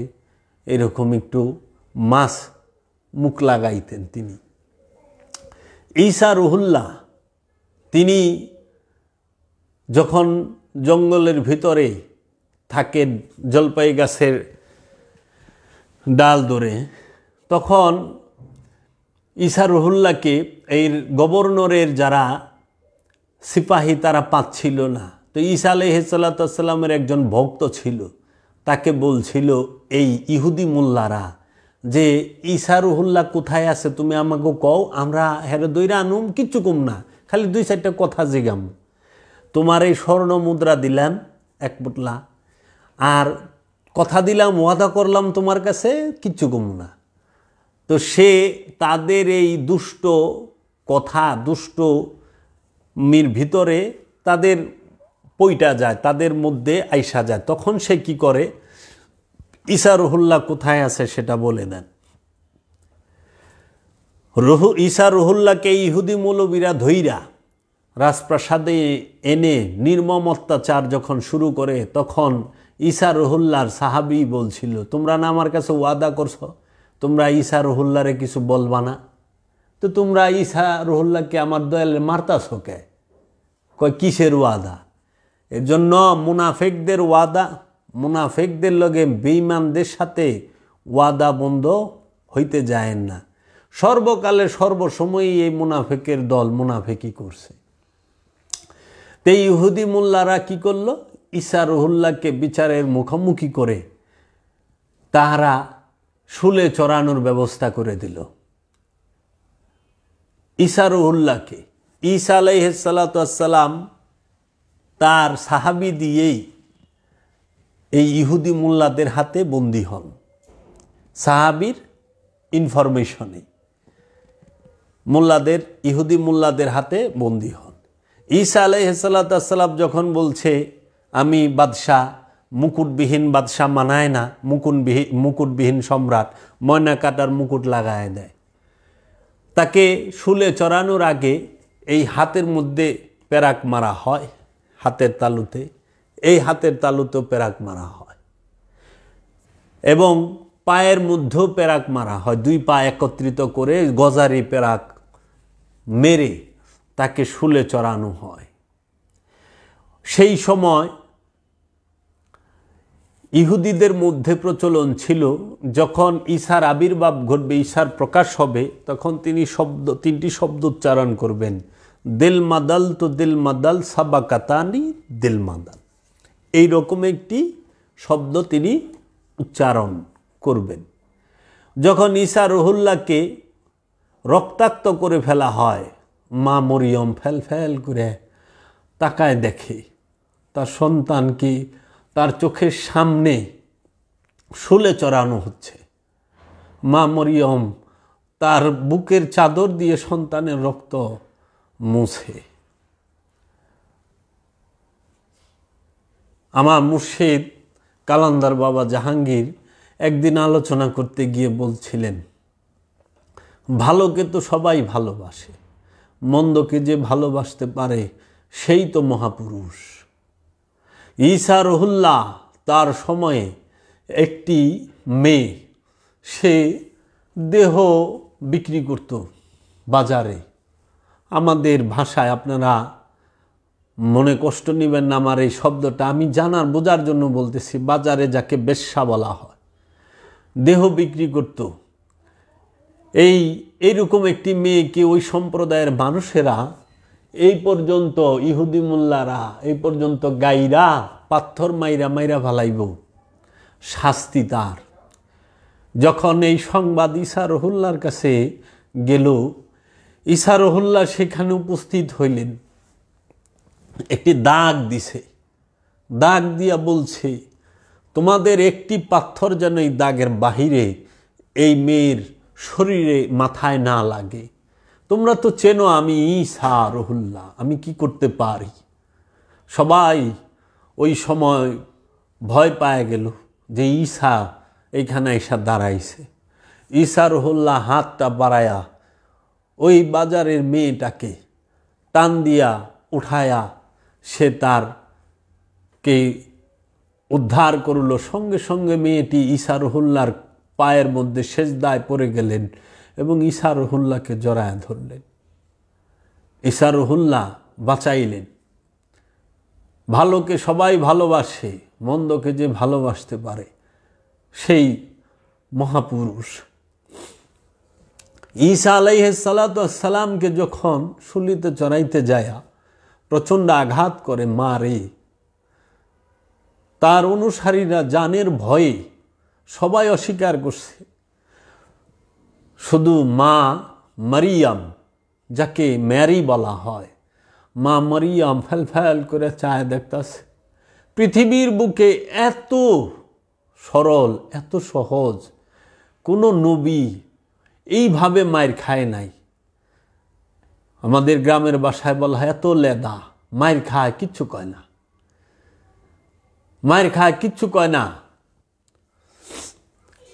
এরকম একটু মাছ মুখ লাগাইতেন তিনি। ঈসা রুহুল্লাহ তিনি যখন জঙ্গলের ভিতরে থাকেন জলপাই গাছের ডাল ধরে, তখন ঈসা রুহুল্লাহকে এই গভর্নরের যারা সিপাহী তারা পাচ্ছিল না। তো ঈসা আলাইহিস সালাতু ওয়াস সালামের একজন ভক্ত ছিল, তাকে বলছিল এই ইহুদি মোল্লারা যে ঈসা রুহুল্লাহ কোথায় আছে তুমি আমাকে কও, আমরা হেরে দইরা আনুম, কিচ্ছু কম না, খালি 2-4টা কথা জিগাম। তোমার এই স্বর্ণ মুদ্রা দিলাম 1 পুটলা, আর কথা দিলাম, ওয়াদা করলাম তোমার কাছে, কিচ্ছু কম না। তো সে তাদের এই দুষ্ট কথা, দুষ্ট মির ভিতরে তাদের পইটা যায়, তাদের মধ্যে আইসা যায়। তখন সে কি করে, ঈসা রুহুল্লাহ কোথায় আছে সেটা বলে দেন। ঈসা রুহুল্লাহকে ইহুদি মৌলবীরা ধইরা রাজপ্রাসাদে এনে নির্মম অত্যাচার যখন শুরু করে, তখন ঈসা রুহুল্লাহর সাহাবী বলছিল তোমরা না আমার কাছে ওয়াদা করছো তোমরা ঈসা রুহুল্লাহরে কিছু বলবা না, তো তোমরা ঈসা রুহুল্লাহকে আমার দয়ালে মারতাছো কে? কয় কিসের ওয়াদা? এর জন্য মুনাফিকদের ওয়াদা, মুনাফিকদের লগে বেঈমানদের সাথে ওয়াদা বন্ধ হইতে যায়েন না। সর্বকালে সর্বসময়ই এই মুনাফিকের দল মুনাফিকি করছে। তো ইহুদি মোল্লারা কি করলো, ঈসা রুহুল্লাহকে বিচারের মুখোমুখি করে তাহারা শুলে চড়ানোর ব্যবস্থা করে দিল। ঈসা রুহুল্লাহকে ঈসা আলাইহিস সালাতু ওয়াস সালাম তার সাহাবী দিয়েই এই ইহুদি মোল্লাদের হাতে বন্দী হন। সাহাবীর ইনফরমেশনে মোল্লাদের, ইহুদি মোল্লাদের হাতে বন্দী হন। ঈসা আলাইহিস সালাতু ওয়াস সালাম যখন বলছে আমি বাদশাহ, মুকুটবিহীন বাদশাহ মানায় না, মুকুটবিহীন সম্রাট, ময়না কাটার মুকুট লাগায় দেয়। তাকে শুলে চড়ানোর আগে এই হাতের মধ্যে পেরাক মারা হয়, হাতের তালুতে, এই হাতের তালুতেও পেরাক মারা হয় এবং পায়ের মধ্যেও পেরাক মারা হয়। দুই পা একত্রিত করে গজারি পেরাক মেরে তাকে শুলে চড়ানো হয়। সেই সময় ইহুদিদের মধ্যে প্রচলন ছিল, যখন ঈসার আবির্ভাব ঘটবে, ঈসার প্রকাশ হবে, তখন তিনি তিনটি শব্দ উচ্চারণ করবেন, দিল মাদাল তো দিল মাদাল সাবাকাতানি দিল মাদাল। এইরকম একটি শব্দ তিনি উচ্চারণ করবেন। যখন ঈসা রুহুল্লাহকে রক্তাক্ত করে ফেলা হয়, মা মরিয়ম ফেল ফেল করে তাকায় দেখে তার সন্তানকে তার চোখের সামনে শুলে চড়ানো হচ্ছে। মা মরিয়ম তার বুকের চাদর দিয়ে সন্তানের রক্ত মুছে। আমার মুর্শিদ কালান্দার বাবা জাহাঙ্গীর একদিন আলোচনা করতে গিয়ে বলছিলেন, ভালোকে তো সবাই ভালোবাসে, মন্দকে যে ভালোবাসতে পারে সেই তো মহাপুরুষ। ঈসা রুহুল্লাহ তার সময়ে একটি মেয়ে, সে দেহ বিক্রি করত বাজারে। আমাদের ভাষায়, আপনারা মনে কষ্ট নেবেন না আমার এই শব্দটা, আমি জানার বোঝার জন্য বলতেছি, বাজারে যাকে বেশ্যা বলা হয়, দেহ বিক্রি করত। এইরকম একটি মেয়েকে ওই সম্প্রদায়ের মানুষেরা এই পর্যন্ত, ইহুদি মোল্লারা এই পর্যন্ত গাইরা পাথর মাইরা মাইরা ফালাইব, শাস্তি তার। যখন এই সংবাদ ঈসা রুহুল্লাহর কাছে গেল, ঈসা রুহুল্লাহ সেখানে উপস্থিত হইলেন, একটি দাগ দিছে, দাগ দিয়া বলছে, তোমাদের একটি পাথর যেন এই দাগের বাহিরে এই মেয়ের শরীরে মাথায় না লাগে। তোমরা তো চেনো আমি ঈসা রুহুল্লাহ, আমি কি করতে পারি। সবাই ওই সময় ভয় পায় গেল যে ঈসা এইখানে এসে দাঁড়াইছে। ঈসা রুহুল্লাহ হাতটা বাড়ায়া ওই বাজারের মেয়েটাকে টান দিয়া উঠায়া সে তারকে উদ্ধার করল। সঙ্গে সঙ্গে মেয়েটি ঈসা রুহুল্লাহর পায়ের মধ্যে সেজদায় পড়ে গেলেন এবং ঈসা রুহুল্লাহকে জড়ায় ধরলেন। ঈসা রুহুল্লাহ বাঁচাইলেন। ভালোকে সবাই ভালোবাসে, মন্দকে যে ভালোবাসতে পারে সেই মহাপুরুষ। ঈসা আলাইহিস সালাতু ওয়াস সালামকে যখন শুলিতে চড়াইতে যায় প্রচণ্ড আঘাত করে, মারে, তার অনুসারীরা জানের ভয়ে সবাই অস্বীকার করছে। শুধু মা মারিয়াম, যাকে ম্যারি বলা হয়, মা মারিয়াম ফেল ফেল করে চায় দেখতাছে। পৃথিবীর বুকে এত সরল, এত সহজ কোনো নবী এইভাবে মায়ের খায় নাই। আমাদের গ্রামের বাসায় বলা হয় এত লেদা, মায়ের খায় কিচ্ছু কয় না, মায়ের খায় কিচ্ছু কয় না।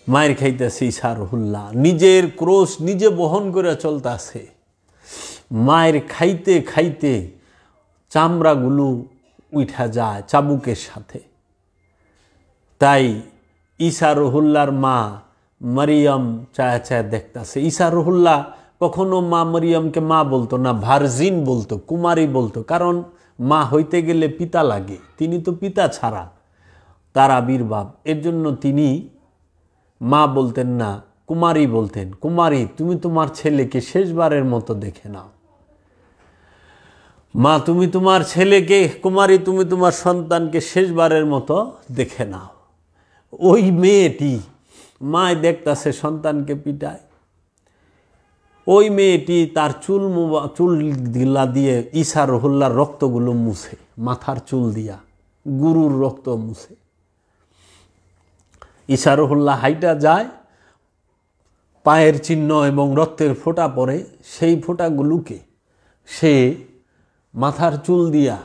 মায়ের খাইতেছে ঈসা রুহুল্লাহ, নিজের ক্রোশ নিজে বহন করে চলতেছে। মায়ের খাইতে খাইতে চামড়াগুলো উঠা যায় চাবুকের সাথে। তাই ঈসা রুহুল্লাহর মা মারিয়াম চায় চায় দেখতেছে। ঈসা রুহুল্লাহ কখনো মা মারিয়ামকে মা বলতো না, ভার্জিন বলতো, কুমারী বলতো। কারণ মা হইতে গেলে পিতা লাগে, তিনি তো পিতা ছাড়া তার আবির্ভাব। এর জন্য তিনি মা বলতেন না, কুমারী বলতেন। কুমারী, তুমি তোমার ছেলেকে শেষবারের মতো দেখে নাও। মা তুমি তোমার ছেলেকে, কুমারী তুমি তোমার সন্তানকে শেষবারের মতো দেখে নাও। ওই মেয়েটি মায় দেখতাছে সন্তানকে পিটায়, ওই মেয়েটি তার চুল দিলা দিয়ে ঈসা রুহুল্লাহর রক্তগুলো মুছে, মাথার চুল দিয়া গুরুর রক্ত মুছে। ঈসা রুহুল্লাহ হাইটা যায়, পায়ের চিহ্ন এবং রক্তের ফোঁটা পড়ে, সেই ফোঁটাগুলোকে সে মাথার চুল দিয়া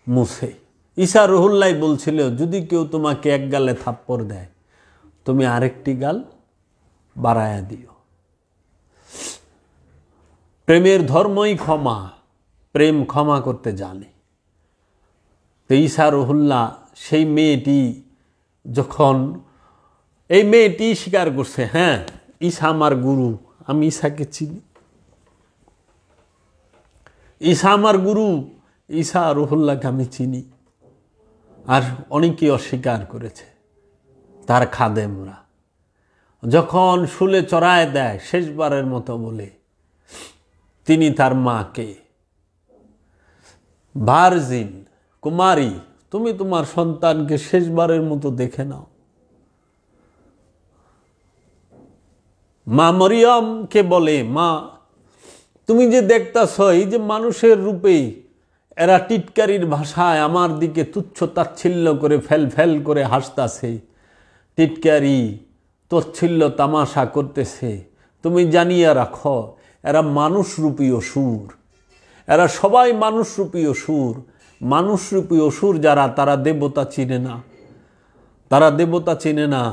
মুছে। ঈসা রুহুল্লাহ বলছিল, যদি কেউ তোমাকে এক গালে থাপ্পড় দেয়, তুমি আরেকটি গাল বাড়ায়া দিও। প্রেমের ধর্মই ক্ষমা, প্রেম ক্ষমা করতে জানে। তো ঈসা রুহুল্লাহ, সেই মেয়েটি যখন, এই মেয়েটি স্বীকার করছে, হ্যাঁ ঈসা আমার গুরু, আমি ঈসাকে চিনি, ঈসা আমার গুরু, ঈসা রুহুল্লাহকে আমি চিনি। আর অনেকেই অস্বীকার করেছে তার খাদেমরা। যখন শুলে চড়ায় দেয় শেষবারের মতো বলে, তিনি তার মাকে, ভার্জিন, কুমারী, তুমি তোমার সন্তানকে শেষবারের মতো দেখে নাও। মা মরিয়মকে বলে, মা তুমি যে দেখতাছ, এই যে মানুষের রূপেই এরা টিটকারির ভাষায় আমার দিকে তুচ্ছ তাচ্ছিল্য করে ফেল ফেল করে হাসতাছে, টিটকারি তচ্ছিল্য তামাশা করতেছে, তুমি জানিয়ে রাখো এরা মানুষরূপী অসুর, এরা সবাই মানুষরূপী অসুর। মানুষরূপী অসুর যারা, তারা দেবতা চিনে না, তারা দেবতা চিনে না।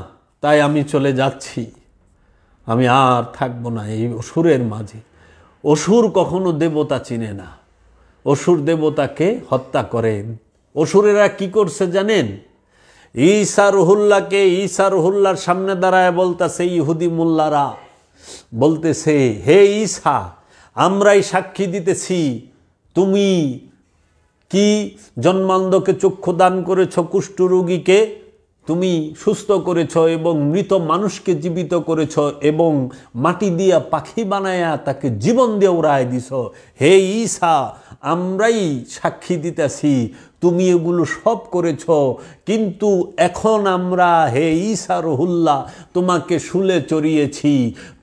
তাই আমি চলে যাচ্ছি, আমি আর থাকবো না এই অসুরের মাঝে। অসুর কখনো দেবতা চিনে না, অসুর দেবতাকে হত্যা করেন। অসুরেরা কি করছে জানেন? ঈসা রুহুল্লাহকে, ঈসা রুহুল্লাহর সামনে দাঁড়ায় বলতেছে, ইহুদি মোল্লারা বলতেছে, হে ঈসা, আমরাই সাক্ষী দিতেছি তুমি কি জন্মান্ধকে চক্ষু দান করেছ, কুষ্ঠরোগীকে তুমি সুস্থ করেছ এবং মৃত মানুষকে জীবিত করেছ এবং মাটি দিয়া পাখি বানায়া তাকে জীবন দিয়ে উড়ায় দিছ। হে ঈসা, আমরাই সাক্ষী দিতেছি তুমি এগুলো সব করেছ, কিন্তু এখন আমরা, হে ঈসা রুহুল্লাহ, তোমাকে শুলে চড়িয়েছি,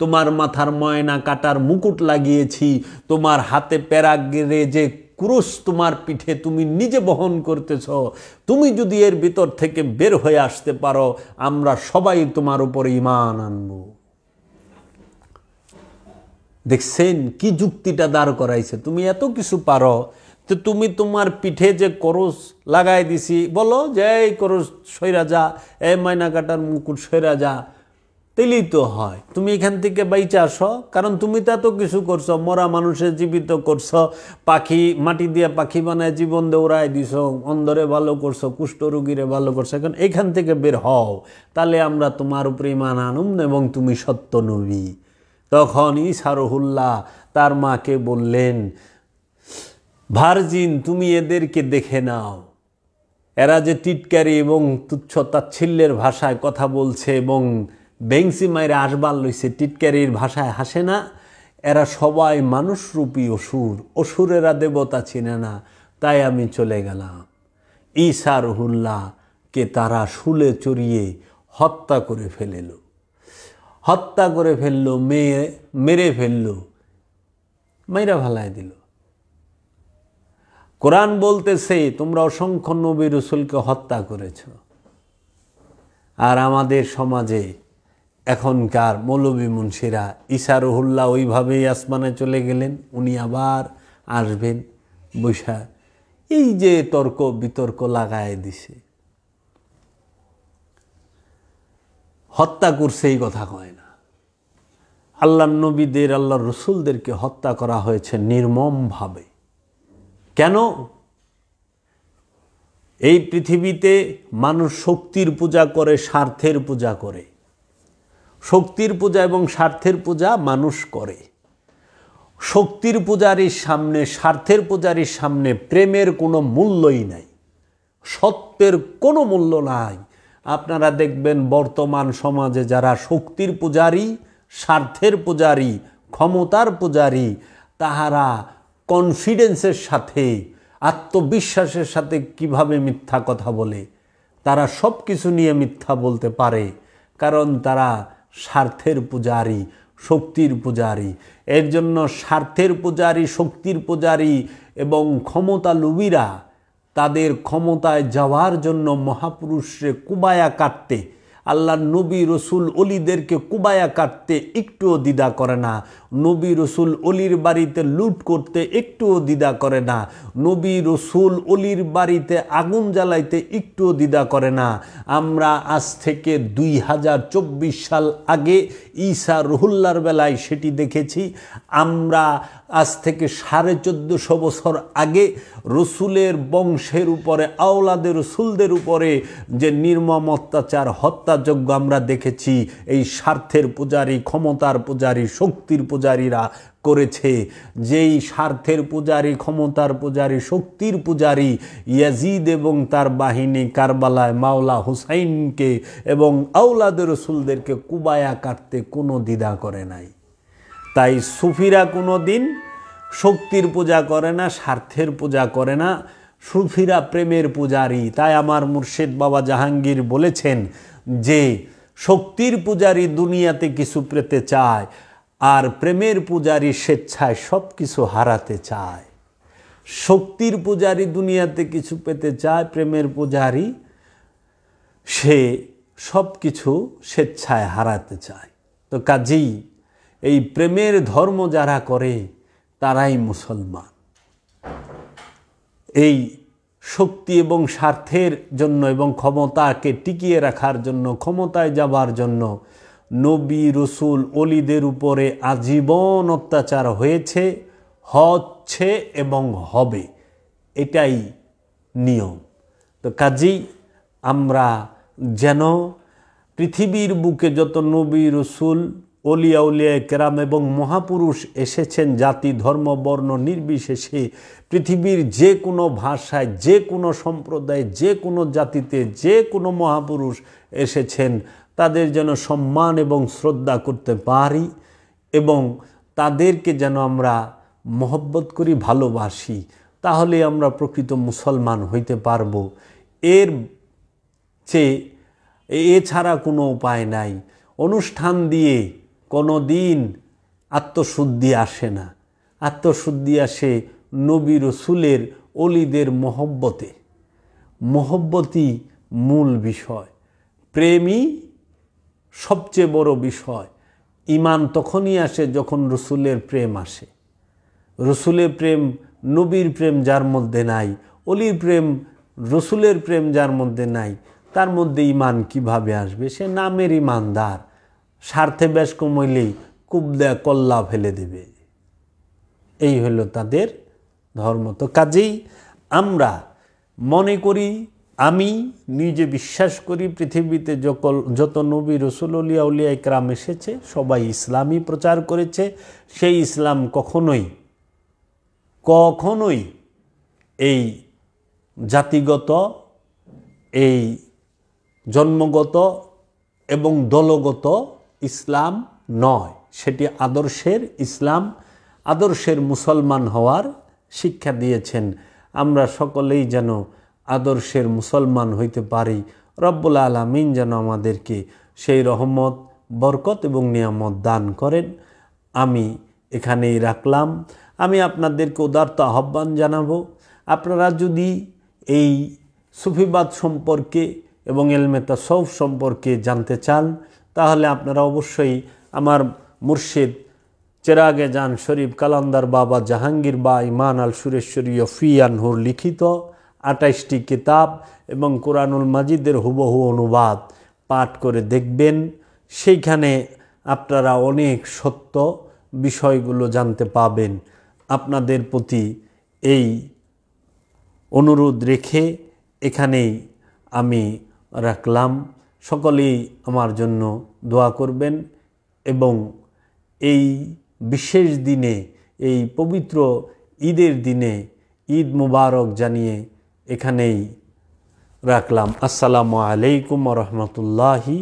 তোমার মাথার ময়না কাটার মুকুট লাগিয়েছি, তোমার হাতে প্যারাগেরে যে ক্রুশ তোমার পিঠে তুমি নিজে বহন করতেছ, তুমি যদি এর ভিতর থেকে বের হয়ে আসতে পারো, আমরা সবাই তোমার উপর ঈমান আনব। দেখছেন কি যুক্তিটা দাঁড় করাইছে? তুমি এত কিছু পারো, তো তুমি তোমার পিঠে যে করস লাগাই দিছি, বলো যে এই করস সইরা যা, এই ময়না কাটার মুকুট সইরা যা, তেলেই তো হয়। তুমি এখান থেকে বাইচে আসো, কারণ তুমি তো এত কিছু করছো, মরা মানুষের জীবিত করছো, পাখি মাটি দিয়ে পাখি বানায় জীবন দিয়ে উড়াই দিছ, অন্ধরে ভালো করছো, কুষ্ঠরোগীরে ভালো করছো, এখন এখান থেকে বের হও, তাহলে আমরা তোমার উপরে ঈমান আনুম এবং তুমি সত্য নবী। তখন ঈসা রুহুল্লাহ তার মাকে বললেন, ভার্জিন, তুমি এদেরকে দেখে নাও, এরা যে টিটকারি এবং তুচ্ছ তাচ্ছিল্যের ভাষায় কথা বলছে এবং বেংসি মাইরে আসবার লইছে, টিটকারির ভাষায় হাসে না, এরা সবাই মানুষরূপী অসুর, অসুরেরা দেবতা চিনে না। তাই আমি চলে গেলাম। ঈসা রুহুল্লাহকে তারা শুলে চড়িয়ে হত্যা করে ফেলল, হত্যা করে ফেললো, মেরে ফেললো, মাইরা ভালায় দিল। কোরআন বলতেছে তোমরা অসংখ্য নবী রাসূলকে হত্যা করেছ। আর আমাদের সমাজে এখনকার মৌলবী মুন্সিরা, ঈসা রুহুল্লাহ ওইভাবেই আসমানে চলে গেলেন, উনি আবার আসবেন, বৈশা এই যে তর্ক বিতর্ক লাগায় দিছে। হত্যা করছে এই কথা কয় না। আল্লাহর নবীদের, আল্লাহর রসুলদেরকে হত্যা করা হয়েছে নির্মমভাবে। কেন? এই পৃথিবীতে মানুষ শক্তির পূজা করে, স্বার্থের পূজা করে। শক্তির পূজা এবং স্বার্থের পূজা মানুষ করে। শক্তির পূজারীর সামনে, স্বার্থের পূজারীর সামনে প্রেমের কোনো মূল্যই নাই, সত্যের কোনো মূল্য নাই। আপনারা দেখবেন বর্তমান সমাজে যারা শক্তির পূজারী, স্বার্থের পূজারী, ক্ষমতার পূজারী, তাহারা কনফিডেন্সের সাথে, আত্মবিশ্বাসের সাথে কিভাবে মিথ্যা কথা বলে। তারা সব কিছু নিয়ে মিথ্যা বলতে পারে, কারণ তারা স্বার্থের পূজারী, শক্তির পূজারী। এর জন্য স্বার্থের পূজারী, শক্তির পূজারী এবং ক্ষমতা লোভীরা তাদের ক্ষমতায় যাওয়ার জন্য মহাপুরুষরে কুবায়া কাটতে, আল্লাহর নবী রসুল অলিদেরকে কুবায়া কাটতে একটুও দ্বিধা করে না। নবী রসুল অলির বাড়িতে লুট করতে একটুও দ্বিধা করে না। নবী রসুল অলির বাড়িতে আগুন জ্বালাইতে একটুও দ্বিধা করে না। আমরা আজ থেকে 2024 সাল আগে ঈসা রুহুল্লাহর বেলায় সেটি দেখেছি। আমরা আজ থেকে 1450 বছর আগে রসুলের বংশের উপরে, আওলাদের রসুলদের উপরে যে নির্মম অত্যাচার, হত্যাযজ্ঞ আমরা দেখেছি এই স্বার্থের পূজারী, ক্ষমতার পূজারী, শক্তির পূজারীরা করেছে। যেই স্বার্থের পূজারী, ক্ষমতার পূজারী, শক্তির পূজারী ইয়াজিদ এবং তার বাহিনী কারবালায় মাওলা হুসাইনকে এবং আওলাদের রসুলদেরকে কুবায়া কাটতে কোনো দ্বিধা করে নাই। তাই সুফিরা কোনো দিন শক্তির পূজা করে না, স্বার্থের পূজা করে না। সুফিরা প্রেমের পূজারী। তাই আমার মুর্শিদ বাবা জাহাঙ্গীর বলেছেন যে শক্তির পূজারী দুনিয়াতে কিছু পেতে চায়, আর প্রেমের পূজারী স্বেচ্ছায় সব কিছু হারাতে চায়। শক্তির পূজারী দুনিয়াতে কিছু পেতে চায়, প্রেমের পূজারী সে সব কিছু স্বেচ্ছায় হারাতে চায়। তো কাজেই এই প্রেমের ধর্ম যারা করে তারাই মুসলমান। এই শক্তি এবং স্বার্থের জন্য এবং ক্ষমতাকে টিকিয়ে রাখার জন্য, ক্ষমতায় যাবার জন্য নবী রসুল অলিদের উপরে আজীবন অত্যাচার হয়েছে, হচ্ছে এবং হবে। এটাই নিয়ম। তো কাজেই আমরা যেন পৃথিবীর বুকে যত নবী রসুল, অলিয়া উলিয়া কেরাম এবং মহাপুরুষ এসেছেন, জাতি ধর্ম বর্ণ নির্বিশেষে পৃথিবীর যে কোনো ভাষায়, যে কোনো সম্প্রদায়ে, যে কোনো জাতিতে যে কোনো মহাপুরুষ এসেছেন, তাদের যেন সম্মান এবং শ্রদ্ধা করতে পারি এবং তাদেরকে যেন আমরা মহব্বত করি, ভালোবাসি। তাহলে আমরা প্রকৃত মুসলমান হইতে পারব। এর চেয়ে এছাড়া কোনো উপায় নাই। অনুষ্ঠান দিয়ে কোনো দিন আত্মশুদ্ধি আসে না। আত্মশুদ্ধি আসে নবী রসুলের অলিদের মহব্বতে। মহব্বতই মূল বিষয়, প্রেমই সবচেয়ে বড় বিষয়। ঈমান তখনই আসে যখন রসুলের প্রেম আসে। রসুলের প্রেম, নবীর প্রেম যার মধ্যে নাই, অলির প্রেম, রসুলের প্রেম যার মধ্যে নাই, তার মধ্যে ঈমান কিভাবে আসবে? সে নামের ঈমানদার, স্বার্থে বেশ কমইলেই কুবদা কল্লা ফেলে দেবে। এই হলো তাদের ধর্ম। তো কাজেই আমরা মনে করি, আমি নিজে বিশ্বাস করি, পৃথিবীতে যত নবী রসুল অলিয়া উলিয়া ইকরাম এসেছে সবাই ইসলামই প্রচার করেছে। সেই ইসলাম কখনোই এই জাতিগত, এই জন্মগত এবং দলগত ইসলাম নয়। সেটি আদর্শের ইসলাম, আদর্শের মুসলমান হওয়ার শিক্ষা দিয়েছেন। আমরা সকলেই যেন আদর্শের মুসলমান হইতে পারি। রব্বুল আলামিন যেন আমাদেরকে সেই রহমত, বরকত এবং নিয়ামত দান করেন। আমি এখানেই রাখলাম। আমি আপনাদেরকে উদারত আহ্বান জানাবো, আপনারা যদি এই সুফিবাদ সম্পর্কে এবং ইলমে তাসাউফ সম্পর্কে জানতে চান, তাহলে আপনারা অবশ্যই আমার মুর্শিদ চেরাগে জান শরীফ কালান্দার বাবা জাহাঙ্গীর বা ইমান আল সুরেশ্বরী ফি আনহুর লিখিত 28টি কিতাব এবং কোরআনুল মাজিদের হুবহু অনুবাদ পাঠ করে দেখবেন। সেইখানে আপনারা অনেক সত্য বিষয়গুলো জানতে পাবেন। আপনাদের প্রতি এই অনুরোধ রেখে এখানেই আমি রাখলাম। সকলেই আমার জন্য দোয়া করবেন এবং এই বিশেষ দিনে, এই পবিত্র ঈদের দিনে ঈদ মুবারক জানিয়ে এখানেই রাখলাম। আসসালামু আলাইকুম ওয়া রাহমাতুল্লাহি